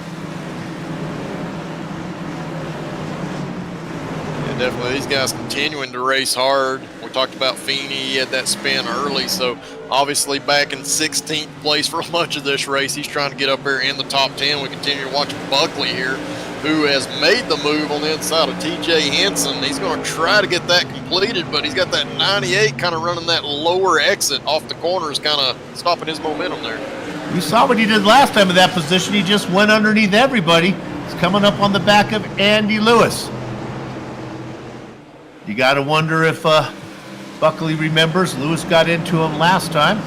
Definitely, these guys continuing to race hard. We talked about Feeney. He had that spin early, so obviously back in 16th place for much of this race. He's trying to get up there in the top 10. We continue to watch Buckley here, who has made the move on the inside of TJ Henson. He's going to try to get that completed, but he's got that 98 kind of running that lower exit off the corners, kind of stopping his momentum there. You saw what he did last time in that position. He just went underneath everybody. He's coming up on the back of Andy Lewis. You got to wonder if Buckley remembers. Lewis got into him last time.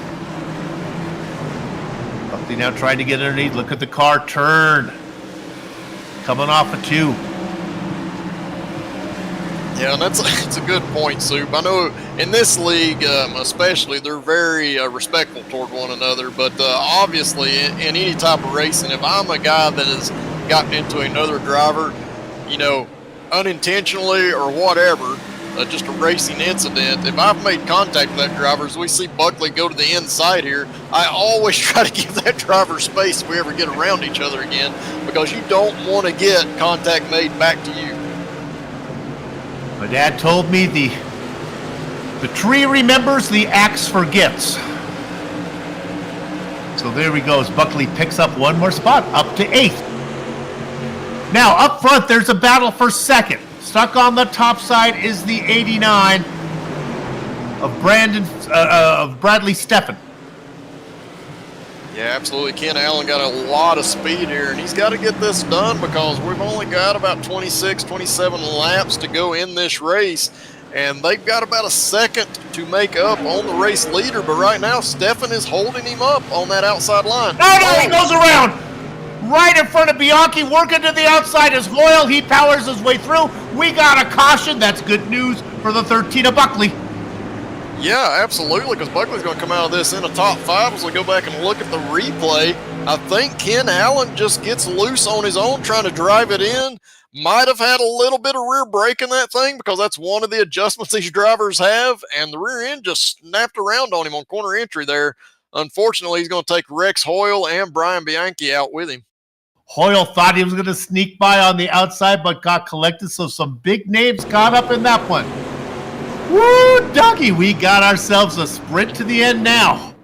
Buckley now trying to get underneath. Look at the car turn. Coming off a 2. Yeah, and it's a good point, Soup. I know in this league, especially, they're very respectful toward one another. But obviously, in any type of racing, if I'm a guy that has gotten into another driver, you know, unintentionally or whatever, just a racing incident, if I've made contact with that driver, as we see Buckley go to the inside here, I always try to give that driver space if we ever get around each other again, because you don't want to get contact made back to you. My dad told me the tree remembers, the axe forgets. So there he goes. Buckley picks up one more spot, up to 8th. Now, up front, there's a battle for second. Stuck on the top side is the 89 of Bradley Stafford. Yeah, absolutely. Ken Allen got a lot of speed here, and he's got to get this done because we've only got about 26, 27 laps to go in this race, and they've got about a second to make up on the race leader. But right now, Stefan is holding him up on that outside line. No, he goes around right in front of Bianchi, working to the outside is Hoyle. He powers his way through. We got a caution. That's good news for the 13 of Buckley. Yeah, absolutely, because Buckley's going to come out of this in the top 5 as we go back and look at the replay. I think Ken Allen just gets loose on his own trying to drive it in. Might have had a little bit of rear brake in that thing because that's one of the adjustments these drivers have, and the rear end just snapped around on him on corner entry there. Unfortunately, he's going to take Rex Hoyle and Brian Bianchi out with him. Hoyle thought he was going to sneak by on the outside but got collected, so some big names got up in that one. Woo, Dougie, we got ourselves a sprint to the end now.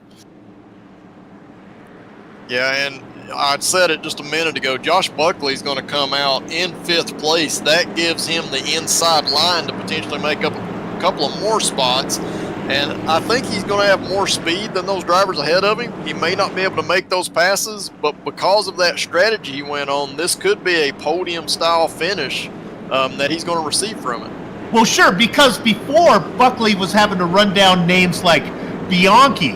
Yeah, and I said it just a minute ago, Josh Buckley's going to come out in 5th place. That gives him the inside line to potentially make up a couple of more spots. And I think he's going to have more speed than those drivers ahead of him. He may not be able to make those passes, but because of that strategy he went on, this could be a podium-style finish that he's going to receive from it. Well, sure, because before Buckley was having to run down names like Bianchi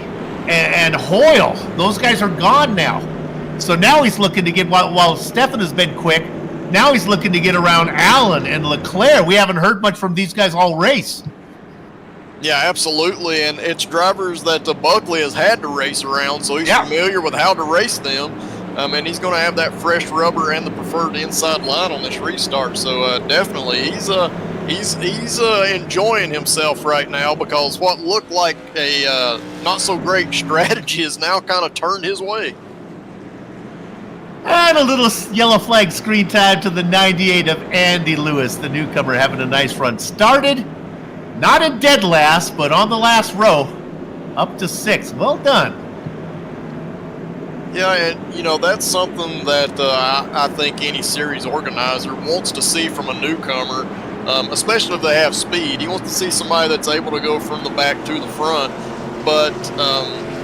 and Hoyle. Those guys are gone now. So now he's looking to get, while Stefan has been quick, now he's looking to get around Allen and Leclerc. We haven't heard much from these guys all race. Yeah, absolutely, and it's drivers that Buckley has had to race around, so he's familiar with how to race them. And he's going to have that fresh rubber and the preferred inside line on this restart. So definitely, he's enjoying himself right now because what looked like a not so great strategy is now kind of turned his way. And a little yellow flag screen time to the 98 of Andy Lewis, the newcomer, having a nice run. Started not in dead last, but on the last row, up to 6th. Well done. Yeah, and you know, that's something that I think any series organizer wants to see from a newcomer, especially if they have speed. He wants to see somebody that's able to go from the back to the front, but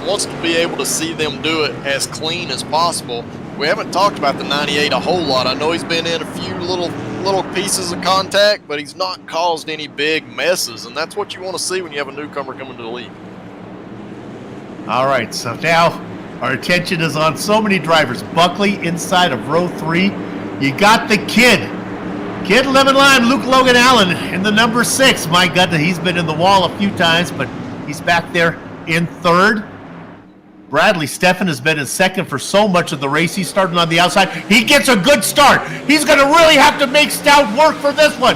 wants to be able to see them do it as clean as possible. We haven't talked about the 98 a whole lot. I know he's been in a few little pieces of contact, but he's not caused any big messes, and that's what you want to see when you have a newcomer coming to the league. All right, so now our attention is on so many drivers. Buckley inside of row 3. You got the kid lemon lime, Luke Logan Allen in the number 6. My goodness, he's been in the wall a few times, but he's back there in 3rd. Bradley Stefan has been in 2nd for so much of the race. He's starting on the outside. He gets a good start. He's going to really have to make stout work for this one.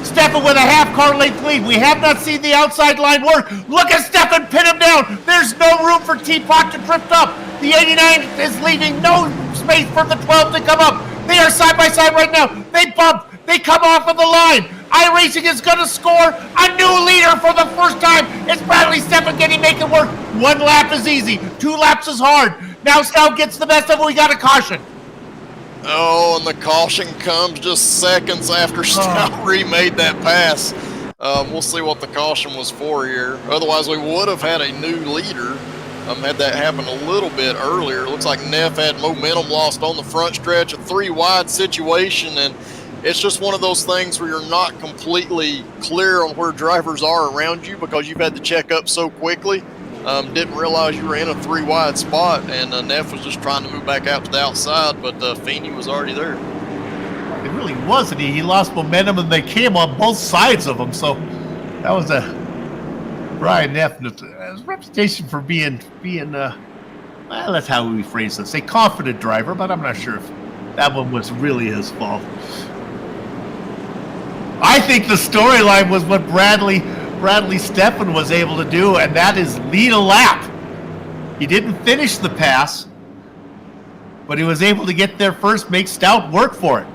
Stefan with a half car length lead. We have not seen the outside line work. Look at Stefan pin him down. There's no room for Teapot to drift up. The 89 is leaving no space for the 12 to come up. They are side by side right now. They bump. They come off of the line. iRacing is going to score a new leader for the first time. It's Bradley Stefan. Can he make it work? 1 lap is easy. 2 laps is hard. Now Stout gets the best of it. We got a caution. Oh, and the caution comes just seconds after Stout remade that pass. We'll see what the caution was for here. Otherwise, we would have had a new leader had that happen a little bit earlier. Looks like Neff had momentum lost on the front stretch, a 3-wide situation, and it's just one of those things where you're not completely clear on where drivers are around you because you've had to check up so quickly. Didn't realize you were in a 3-wide spot, and Neff was just trying to move back out to the outside, but Feeney was already there. It really wasn't. He lost momentum, and they came on both sides of him. So that was a Brian Neff. His reputation for being well, that's how we phrase this, a confident driver, but I'm not sure if that one was really his fault. I think the storyline was what Bradley Stafford was able to do, and that is lead a lap. He didn't finish the pass, but he was able to get there first, make Stout work for it.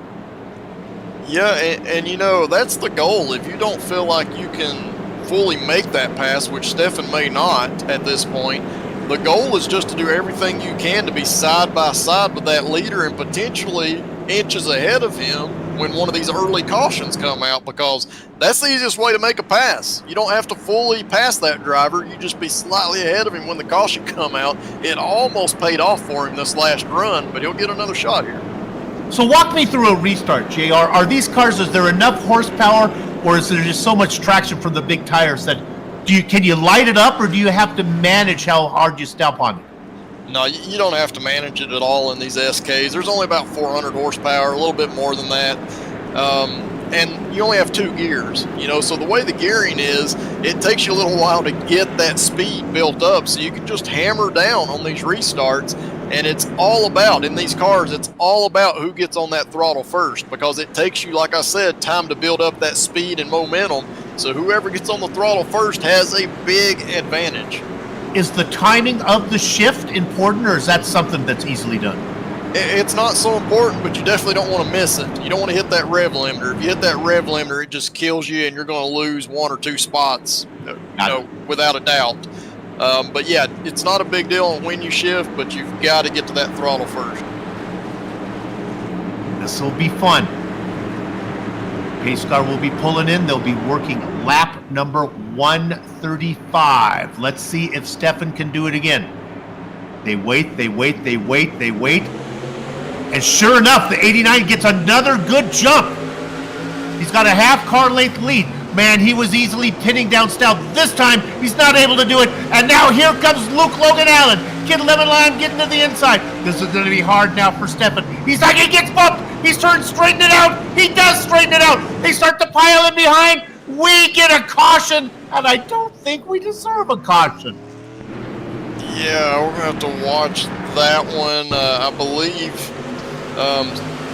Yeah, and you know, that's the goal. If you don't feel like you can fully make that pass, which Stefan may not at this point, the goal is just to do everything you can to be side by side with that leader and potentially inches ahead of him when one of these early cautions come out, because that's the easiest way to make a pass. You don't have to fully pass that driver. You just be slightly ahead of him when the caution come out. It almost paid off for him this last run, but he'll get another shot here. So walk me through a restart, JR. Are these cars, is there enough horsepower, or is there just so much traction from the big tires that can you light it up, or do you have to manage how hard you step on it? No, you don't have to manage it at all in these SKs. There's only about 400 horsepower, a little bit more than that. And you only have 2 gears, you know, so the way the gearing is, it takes you a little while to get that speed built up, so you can just hammer down on these restarts. And it's all about, in these cars, it's all about who gets on that throttle first, because it takes you, like I said, time to build up that speed and momentum. So whoever gets on the throttle first has a big advantage. Is the timing of the shift important, or is that something that's easily done? It's not so important, but you definitely don't want to miss it. You don't want to hit that rev limiter. If you hit that rev limiter, it just kills you, and you're going to lose 1 or 2 spots, you know, without a doubt. But yeah, it's not a big deal on when you shift, but you've got to get to that throttle first. This will be fun. Pace car will be pulling in. They'll be working lap number 135. Let's see if Stefan can do it again. They wait. And sure enough, the 89 gets another good jump. He's got a half car length lead. Man, he was easily pinning down Stout. This time, he's not able to do it. And now here comes Luke Logan Allen. Get lemon line, getting to the inside. This is going to be hard now for Stefan. He's like, he gets bumped. He's turned, straighten it out. He does straighten it out. They start to pile in behind. We get a caution, and I don't think we deserve a caution. Yeah, we're going to have to watch that one, I believe.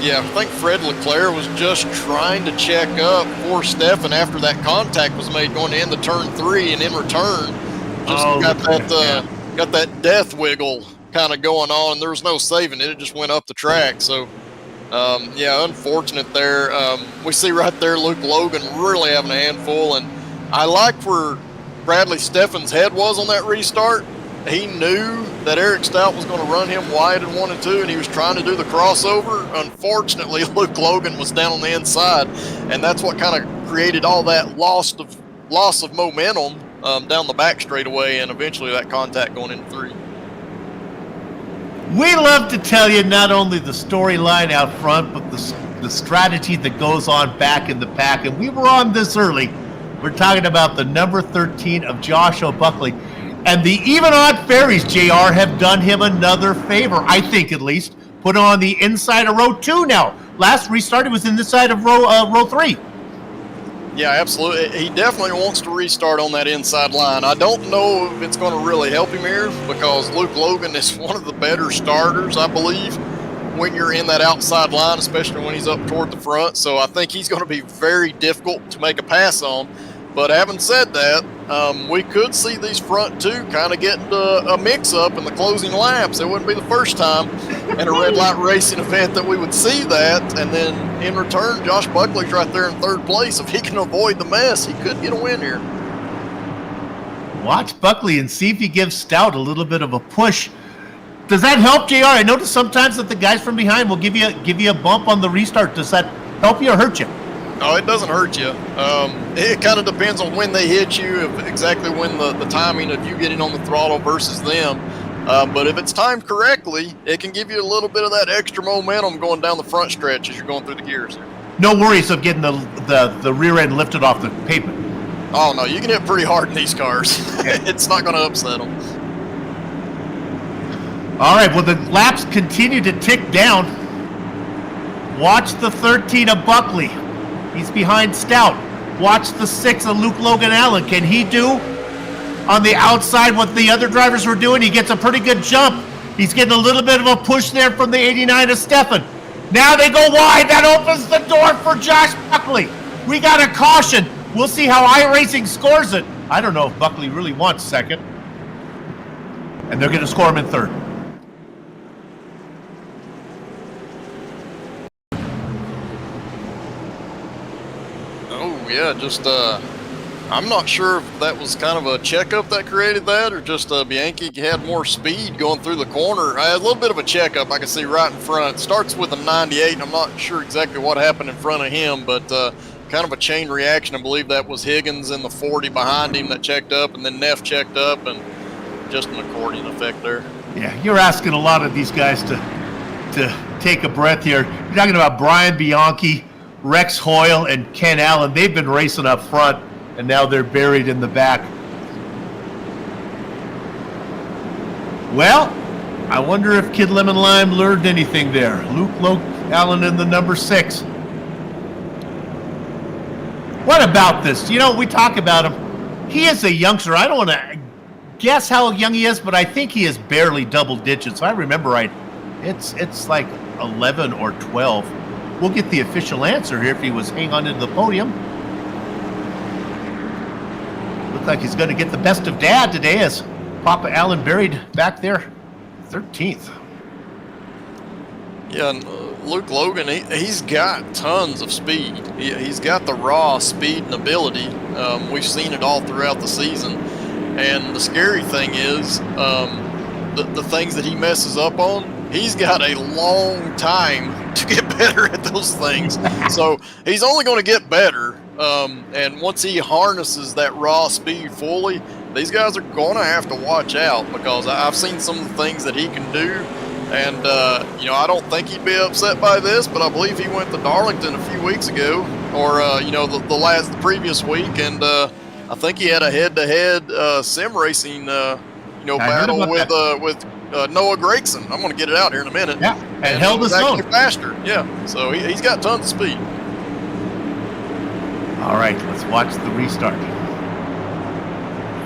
Yeah, I think Fred Leclerc was just trying to check up for Stefan after that contact was made going into turn 3, and in return, just got that death wiggle kind of going on, and there was no saving it. It just went up the track. So, yeah, unfortunate there. We see right there Luke Logan really having a handful, and I like where Bradley Stefan's head was on that restart. He knew that Eric Stout was going to run him wide in 1 and 2, and he was trying to do the crossover. Unfortunately, Luke Logan was down on the inside, and that's what kind of created all that loss of momentum down the back straightaway, and eventually that contact going into 3. We love to tell you not only the storyline out front, but the strategy that goes on back in the pack. And we were on this early. We're talking about the number 13 of Josh O'Buckley. And the even odd fairies, JR, have done him another favor, I think at least. Put on the inside of row 2 now. Last restart, it was in the side of row 3. Yeah, absolutely. He definitely wants to restart on that inside line. I don't know if it's going to really help him here, because Luke Logan is one of the better starters, I believe, when you're in that outside line, especially when he's up toward the front. So I think he's going to be very difficult to make a pass on. But having said that, we could see these front 2 kind of get into a mix-up in the closing laps. It wouldn't be the first time in a red light racing event that we would see that. And then in return, Josh Buckley's right there in 3rd place. If he can avoid the mess, he could get a win here. Watch Buckley and see if he gives Stout a little bit of a push. Does that help, JR? I notice sometimes that the guys from behind will give you a bump on the restart. Does that help you or hurt you? No, it doesn't hurt you. It kind of depends on when they hit you, exactly when the timing of you getting on the throttle versus them. But if it's timed correctly, it can give you a little bit of that extra momentum going down the front stretch as you're going through the gears. No worries of getting the rear end lifted off the pavement. Oh, no, you can hit pretty hard in these cars. Yeah. It's not going to upset them. All right, well, the laps continue to tick down. Watch the 13 of Buckley. He's behind Stout. Watch the 6 of Luke Logan Allen. Can he do on the outside what the other drivers were doing? He gets a pretty good jump. He's getting a little bit of a push there from the 89 of Stefan. Now they go wide. That opens the door for Josh Buckley. We got a caution. We'll see how iRacing scores it. I don't know if Buckley really wants second. And they're going to score him in third. Oh, yeah, just, I'm not sure if that was kind of a checkup that created that or just Bianchi had more speed going through the corner. I had a little bit of a checkup I can see right in front. It starts with a 98, and I'm not sure exactly what happened in front of him, but kind of a chain reaction. I believe that was Higgins in the 40 behind him that checked up, and then Neff checked up, and just an accordion effect there. Yeah, you're asking a lot of these guys to take a breath here. You're talking about Brian Bianchi, Rex Hoyle, and Ken Allen. They've been racing up front, and now they're buried in the back. Well, I wonder if Kid Lemon Lime learned anything there. Luke Allen in the number 6. What about this? You know, we talk about him. He is a youngster. I don't want to guess how young he is, but I think he is barely double digits. I remember right. It's like 11 or 12. We'll get the official answer here if he was hanging on into the podium. Looks like he's going to get the best of Dad today as Papa Allen buried back there 13th. Yeah, and Luke Logan, he's got tons of speed. He's got the raw speed and ability. We've seen it all throughout the season. And the scary thing is the things that he messes up on, he's got a long time to get better at those things. So he's only going to get better. And once he harnesses that raw speed fully, these guys are going to have to watch out because I've seen some of the things that he can do. And, you know, I don't think he'd be upset by this, but I believe he went to Darlington a few weeks ago or, you know, the previous week. And I think he had a head-to-head sim racing, you know, battle with Noah Gregson. I'm going to get it out here in a minute. Yeah, and held his own. Faster, yeah. So he's got tons of speed. All right, let's watch the restart.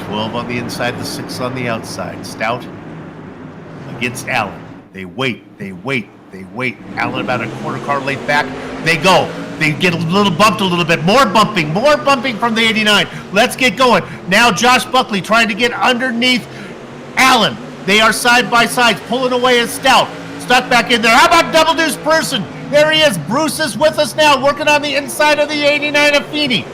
12 on the inside, the 6 on the outside. Stout against Allen. They wait. Allen about a quarter car length back. They go. They get a little bumped a little bit. More bumping from the 89. Let's get going. Now Josh Buckley trying to get underneath Allen. They are side by side, pulling away as Stout. Stuck back in there. How about Double Deuce Person? There he is. Bruce is with us now, working on the inside of the 89 of Feeney.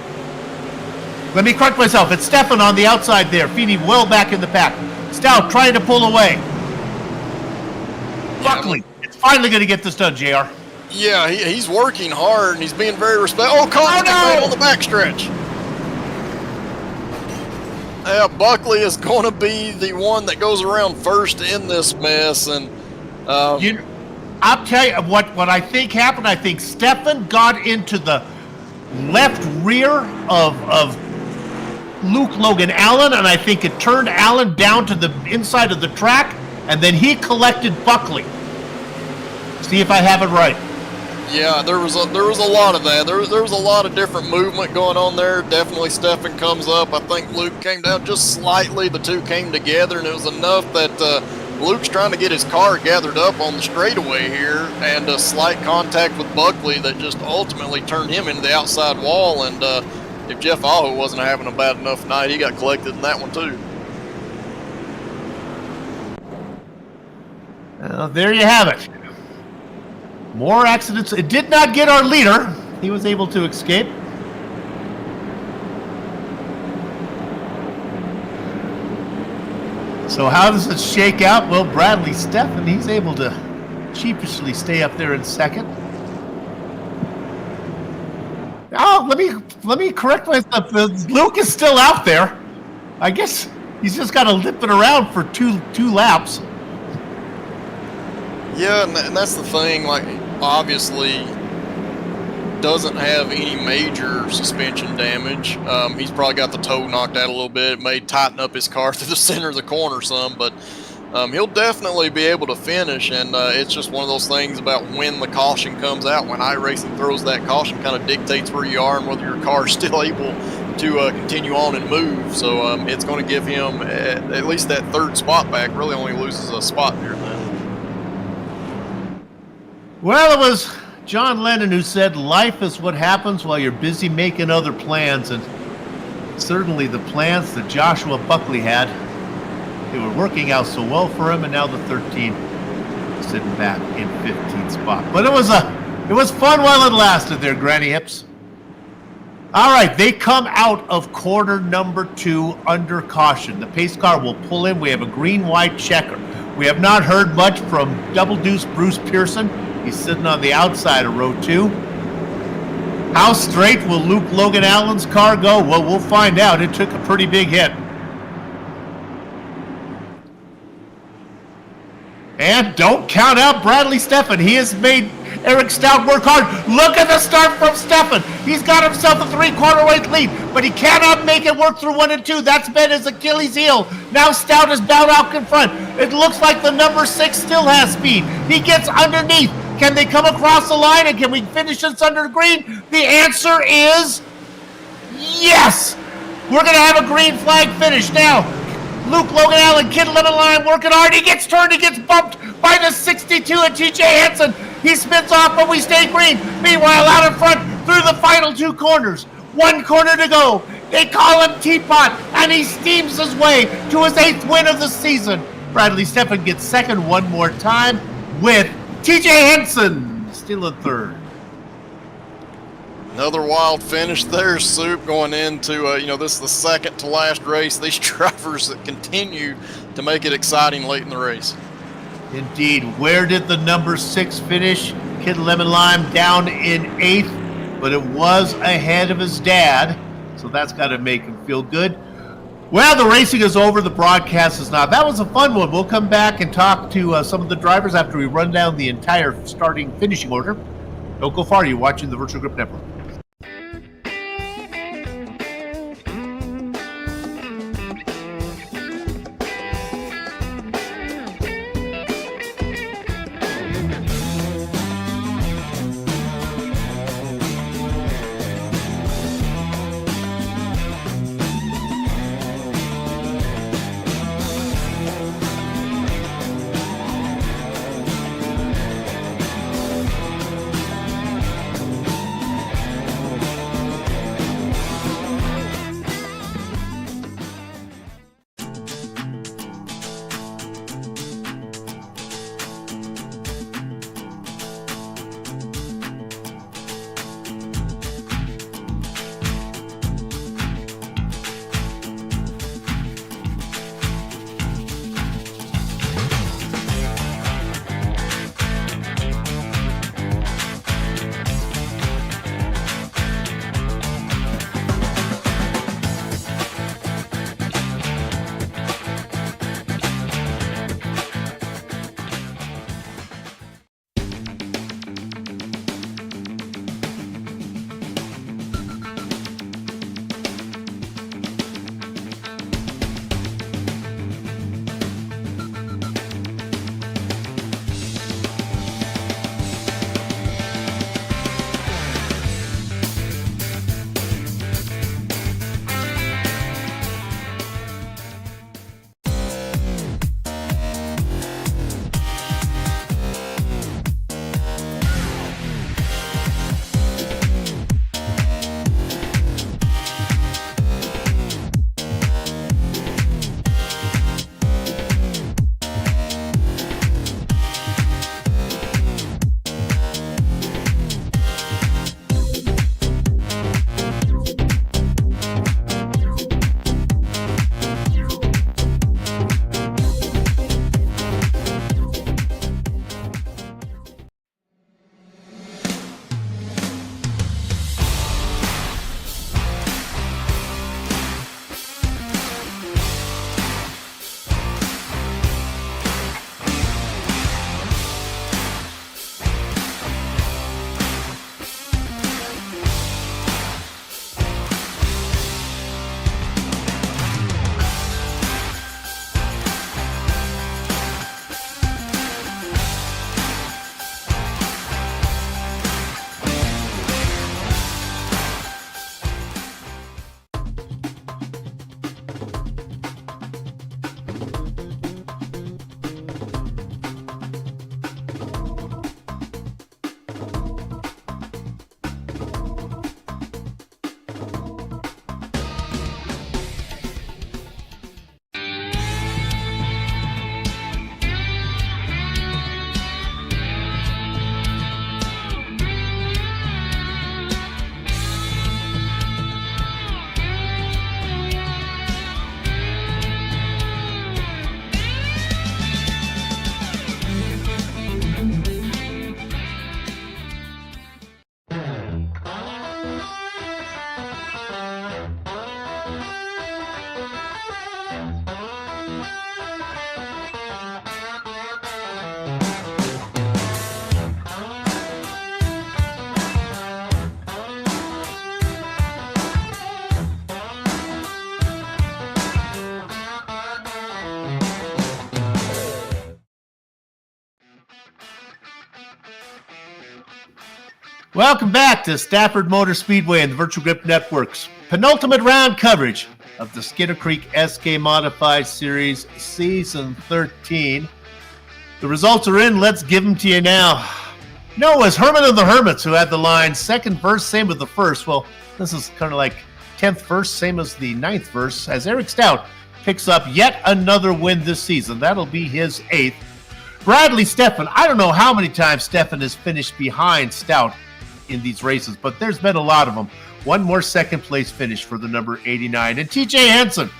Let me correct myself. It's Stefan on the outside there. Feeney well back in the pack. Stout trying to pull away. Buckley, it's finally going to get this done, JR. Yeah, he's working hard, and he's being very respectful. Oh, contact on the backstretch. Yeah, Buckley is going to be the one that goes around first in this mess. And I'll tell you what I think happened. I think Stefan got into the left rear of Luke Logan Allen, and I think it turned Allen down to the inside of the track, and then he collected Buckley. See if I have it right. Yeah, there was a lot of that. There was a lot of different movement going on there. Definitely Stefan comes up. I think Luke came down just slightly. The two came together, and it was enough that Luke's trying to get his car gathered up on the straightaway here, and a slight contact with Buckley that just ultimately turned him into the outside wall. And if Jeff Aho wasn't having a bad enough night, he got collected in that one too. Well, there you have it. More accidents. It did not get our leader. He was able to escape. So how does it shake out? Well, Bradley Stefan, he's able to sheepishly stay up there in second. Oh, let me correct myself. Luke is still out there. I guess he's just got to lip it around for two laps. Yeah, and that's the thing, like, obviously doesn't have any major suspension damage. He's probably got the toe knocked out a little bit. It may tighten up his car through the center of the corner some, but he'll definitely be able to finish, and it's just one of those things about when the caution comes out. When iRacing throws that caution, kind of dictates where you are and whether your car is still able to continue on and move. So it's going to give him at least that third spot back. Really only loses a spot there then. Well, it was John Lennon who said, life is what happens while you're busy making other plans, and certainly the plans that Joshua Buckley had, they were working out so well for him, and now the 13 sitting back in 15th spot. But it was fun while it lasted there, Granny Hips. All right, they come out of corner number 2 under caution. The pace car will pull in. We have a green-white checker. We have not heard much from Double Deuce Bruce Pearson. He's sitting on the outside of row 2. How straight will Luke Logan Allen's car go? Well, we'll find out. It took a pretty big hit. And don't count out Bradley Stafford. He has made Eric Stout work hard. Look at the start from Stafford. He's got himself a 3/4 weight lead, but he cannot make it work through 1 and 2. That's been his Achilles heel. Now Stout is bound out in front. It looks like the number 6 still has speed. He gets underneath. Can they come across the line, and can we finish this under the green? The answer is yes. We're going to have a green flag finish now. Luke Logan Allen, Kid Lemon Line working hard. He gets turned. He gets bumped by the 62 and TJ Henson. He spins off, but we stay green. Meanwhile, out in front through the final 2 corners. 1 corner to go. They call him Teapot, and he steams his way to his 8th win of the season. Bradley Steffen gets second one more time with TJ Henson still in 3rd. Another wild finish there, Soup, going into, this is the second to last race. These drivers that continue to make it exciting late in the race. Indeed. Where did the number 6 finish? Kid Lemon Lime down in 8th, but it was ahead of his dad, so that's got to make him feel good. Well, the racing is over. The broadcast is not. That was a fun one. We'll come back and talk to some of the drivers after we run down the entire starting finishing order. Don't go far. You're watching the Virtual Grip Network. Welcome back to Stafford Motor Speedway and the Virtual Grip Network's penultimate round coverage of the Skitter Creek SK Modified Series Season 13. The results are in. Let's give them to you now. No, it was Herman of the Hermits who had the line. Second verse, same with the first. Well, this is kind of like 10th verse, same as the 9th verse, as Eric Stout picks up yet another win this season. That'll be his 8th. Bradley Steffen, I don't know how many times Steffen has finished behind Stout in these races, but there's been a lot of them. One more second place finish for the number 89. And TJ Henson,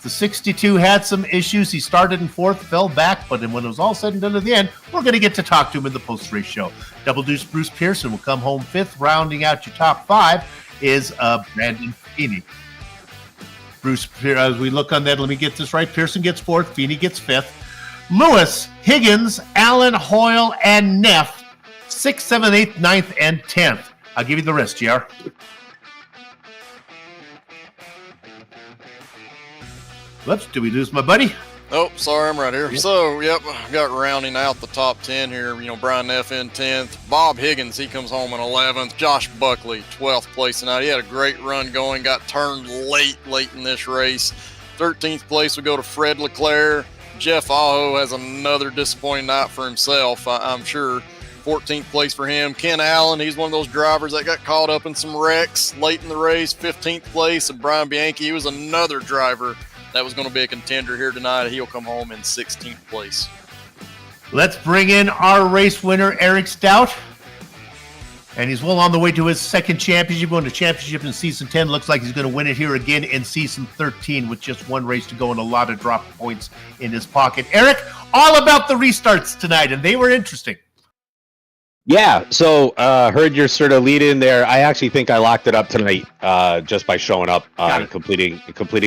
the 62 had some issues. He started in 4th, fell back, but when it was all said and done at the end, we're going to get to talk to him in the post-race show. Double Deuce Bruce Pearson will come home 5th. Rounding out your top 5 is Brandon Feeney. Bruce, as we look on that, let me get this right. Pearson gets 4th, Feeney gets 5th. Lewis, Higgins, Allen, Hoyle, and Neff 6th, 7th, 8th, 9th, and 10th. I'll give you the rest, JR. Whoops, did we lose my buddy? Oh, sorry, I'm right here. So, yep, got rounding out the top 10 here. Brian Neff in 10th. Bob Higgins, he comes home in 11th. Josh Buckley, 12th place tonight. He had a great run going, got turned late in this race. 13th place would go to Fred Leclerc. Jeff Aho has another disappointing night for himself, I'm sure. 14th place for him. Ken Allen, he's one of those drivers that got caught up in some wrecks late in the race. 15th place. And Brian Bianchi, he was another driver that was going to be a contender here tonight. He'll come home in 16th place. Let's bring in our race winner, Eric Stout. And he's well on the way to his second championship, going to championship in Season 10. Looks like he's going to win it here again in Season 13 with just one race to go and a lot of drop points in his pocket. Eric, all about the restarts tonight, and they were interesting. Yeah, so heard your sort of lead in there. I actually think I locked it up tonight just by showing up and completing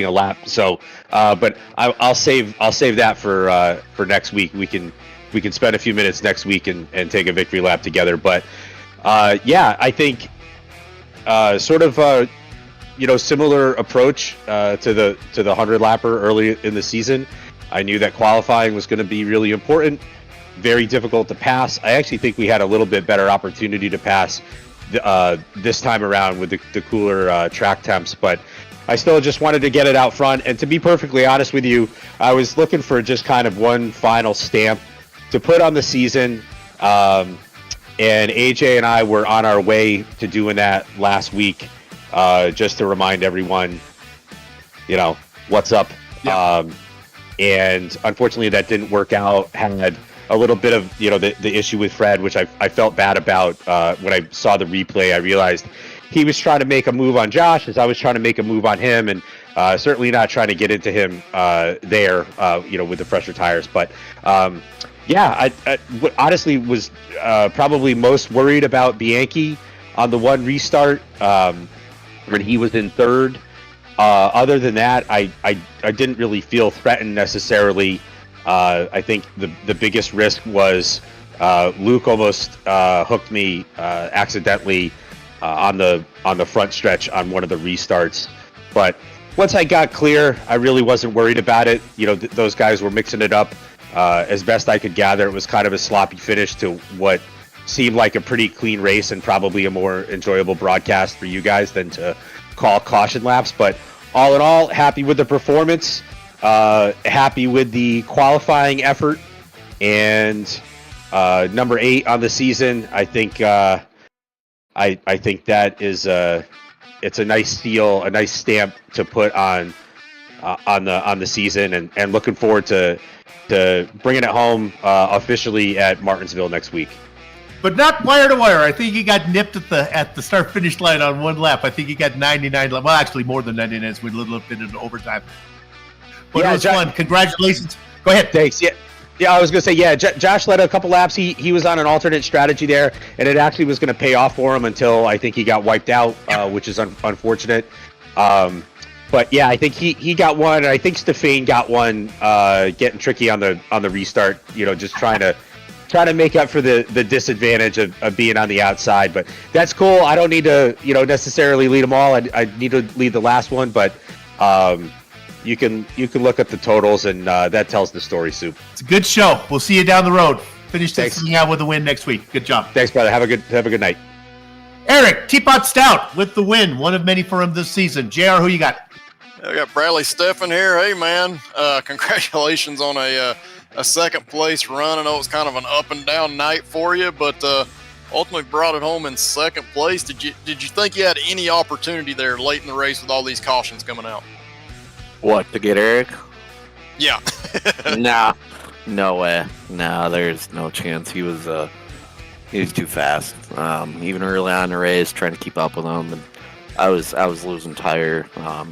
a lap. So, but I'll save that for next week. We can spend a few minutes next week and take a victory lap together. But yeah, I think sort of similar approach to the 100 lapper early in the season. I knew that qualifying was going to be really important. Very difficult to pass. I actually think we had a little bit better opportunity to pass this time around with the cooler track temps, but I still just wanted to get it out front. And to be perfectly honest with you, I was looking for just kind of one final stamp to put on the season. And AJ and I were on our way to doing that last week, just to remind everyone, what's up. Yeah. And unfortunately that didn't work out. Had a little bit of, the issue with Fred, which I felt bad about. When I saw the replay, I realized he was trying to make a move on Josh as I was trying to make a move on him, and certainly not trying to get into him there, with the fresher tires. But yeah, I honestly was probably most worried about Bianchi on the one restart when he was in third. Other than that, I didn't really feel threatened necessarily. I think the biggest risk was Luke almost hooked me accidentally on the front stretch on one of the restarts. But once I got clear, I really wasn't worried about it. Those guys were mixing it up as best I could gather. It was kind of a sloppy finish to what seemed like a pretty clean race and probably a more enjoyable broadcast for you guys than to call caution laps. But all in all, happy with the performance. Happy with the qualifying effort, and number 8 on the season. I think I think that is it's a nice seal, a nice stamp to put on the season, and looking forward to bringing it home officially at Martinsville next week. But not wire to wire. I think he got nipped at the start finish line on one lap. I think he got 99. Well, actually more than 99 as we a little bit into overtime. But yeah, it was fun. Congratulations. Go ahead. Thanks. Yeah, I was going to say, yeah, Josh led a couple laps. He was on an alternate strategy there, and it actually was going to pay off for him until I think he got wiped out, which is unfortunate. But yeah, I think he got one, and I think Stefan got one, getting tricky on the restart, just trying to make up for the disadvantage of being on the outside. But that's cool. I don't need to, necessarily lead them all. I need to lead the last one, but you can look at the totals, and that tells the story, Soup. It's a good show. We'll see you down the road. Finish this thing out with a win next week. Good job. Thanks, brother. Have a good night. Eric, Teapot Stout with the win. One of many for him this season. JR, who you got? I got Bradley Steffen here. Hey, man, congratulations on a second place run. I know it was kind of an up and down night for you, but ultimately brought it home in second place. Did you think you had any opportunity there late in the race with all these cautions coming out? What, to get Eric? Yeah. Nah, no way. Nah, there's no chance. He was too fast. Even early on in the race, trying to keep up with him, and I was losing tire.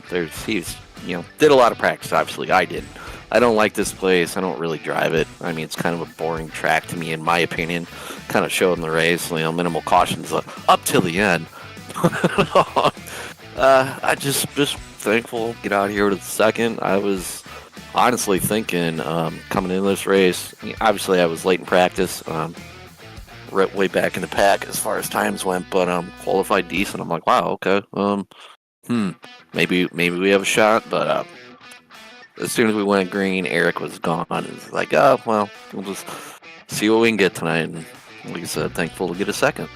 Did a lot of practice. Obviously, I didn't. I don't like this place. I don't really drive it. I mean, it's kind of a boring track to me, in my opinion. Kind of showed in the race, minimal cautions up till the end. I just thankful to get out here with the second. I was honestly thinking coming into this race. Obviously, I was late in practice. Way back in the pack as far as times went, but qualified decent. I'm like, wow, okay. Maybe we have a shot, but as soon as we went green, Eric was gone. It's like, oh, well, we'll just see what we can get tonight. And like I said, thankful to get a second.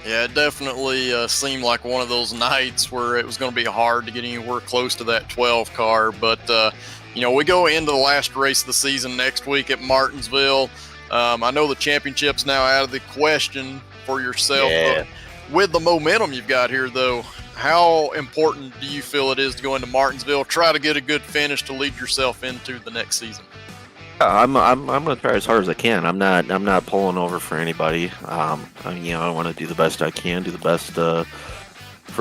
Yeah, it definitely seemed like one of those nights where it was going to be hard to get anywhere close to that 12 car. But, we go into the last race of the season next week at Martinsville. I know the championship's now out of the question for yourself. Yeah. With the momentum you've got here, though, how important do you feel it is to go into Martinsville, try to get a good finish to lead yourself into the next season? I'm gonna try as hard as I can. I'm not pulling over for anybody. I want to do the best I can, do the best for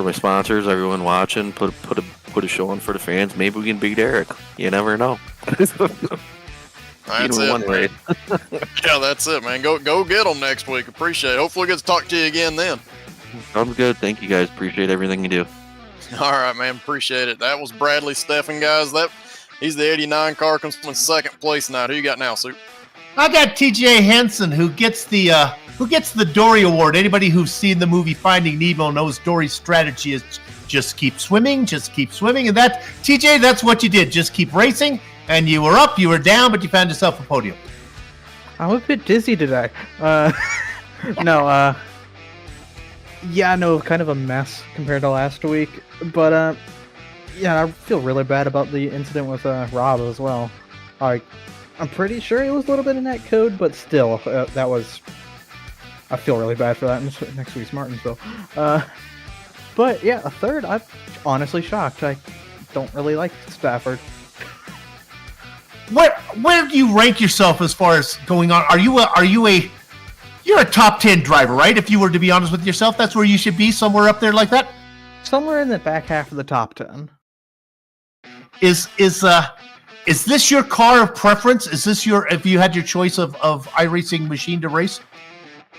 my sponsors, everyone watching. Put a show on for the fans. Maybe we can beat Eric. You never know. That's it. Yeah, that's it, man. Go get them next week. Appreciate it. Hopefully, we get to talk to you again then. Sounds good. Thank you, guys. Appreciate everything you do. All right, man. Appreciate it. That was Bradley Steffen, guys. He's the 89 car, comes in second place tonight. Who you got now, Soup? I got TJ Henson, who gets the Dory Award. Anybody who's seen the movie Finding Nemo knows Dory's strategy is just keep swimming, and that TJ, that's what you did. Just keep racing, and you were up, you were down, but you found yourself a podium. I'm a bit dizzy today. Kind of a mess compared to last week, but I feel really bad about the incident with Rob as well. I'm pretty sure it was a little bit in that code, but still, I feel really bad for that next week's Martinsville. But yeah, a third, I'm honestly shocked. I don't really like Stafford. Where do you rank yourself as far as going on? You're a top 10 driver, right? If you were to be honest with yourself, that's where you should be, somewhere up there like that? Somewhere in the back half of the top 10. Is this your car of preference? Is this if you had your choice of iRacing machine to race?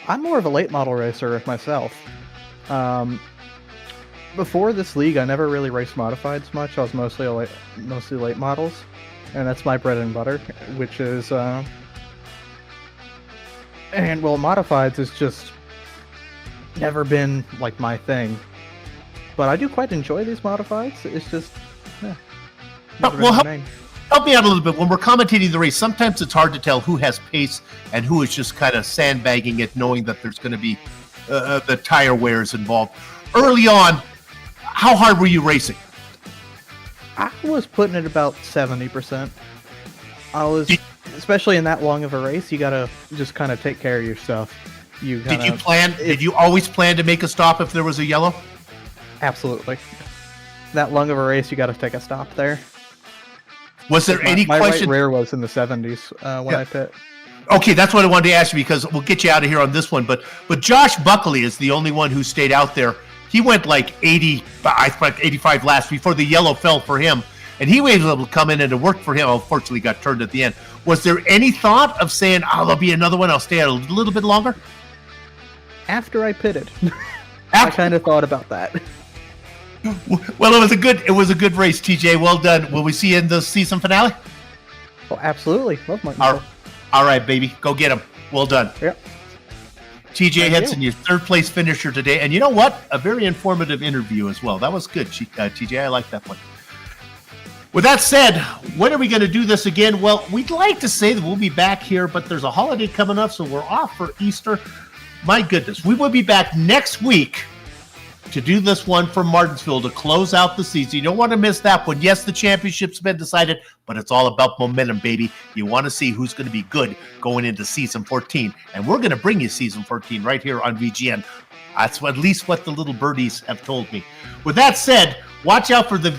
I'm more of a late model racer myself. Before this league, I never really raced modifieds much. I was mostly late models, and that's my bread and butter, which is modifieds has just never been like my thing. But I do quite enjoy these modifieds. It's just, help me out a little bit. When we're commentating the race, sometimes it's hard to tell who has pace and who is just kind of sandbagging it, knowing that there's going to be the tire wears involved. Early on, how hard were you racing? I was putting it about 70%. Especially in that long of a race, you gotta just kind of take care of your stuff. Did you always plan to make a stop if there was a yellow? Absolutely. That long of a race, you gotta take a stop there. Was there any question? My right rear was in the 70s when I pit. Okay, that's what I wanted to ask you, because we'll get you out of here on this one. But Josh Buckley is the only one who stayed out there. He went like 85 laps before the yellow fell for him, and he was able to come in and it worked for him. Unfortunately, got turned at the end. Was there any thought of saying, there'll be another one, I'll stay out a little bit longer? After I pitted. I kind of thought about that. Well, it was a good race, TJ. Well done. Will we see you in the season finale? Oh, absolutely. Love Martin. All right, baby. Go get him. Well done. Yep. TJ Henson, your third place finisher today. And you know what? A very informative interview as well. That was good, TJ. I like that one. With that said, when are we going to do this again? Well, we'd like to say that we'll be back here, but there's a holiday coming up, so we're off for Easter. My goodness, we will be back next week to do this one from Martinsville to close out the season. You don't want to miss that one. Yes, the championship's been decided, but it's all about momentum, baby. You want to see who's going to be good going into season 14, and we're going to bring you season 14 right here on VGN. That's at least what the little birdies have told me. With that said, watch out for the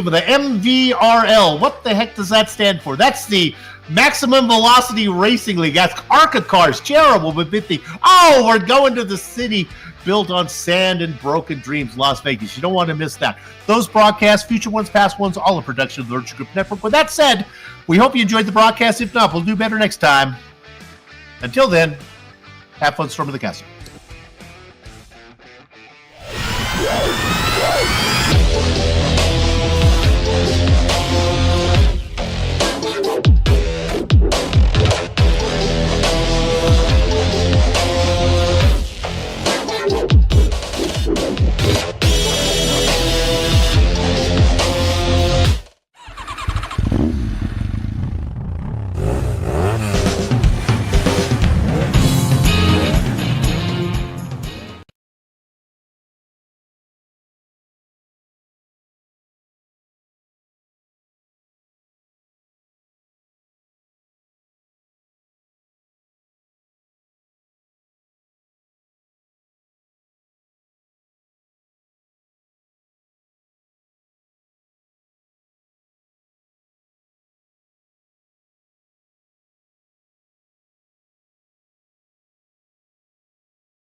MVRL. What the heck does that stand for? That's the Maximum Velocity Racing League. That's ARCA cars. Terrible, but 50. Oh, we're going to the city built on sand and broken dreams, Las Vegas. You don't want to miss that. Those broadcasts, future ones, past ones, all a production of the Virtual Group Network. With that said, we hope you enjoyed the broadcast. If not, we'll do better next time. Until then, have fun storming the castle.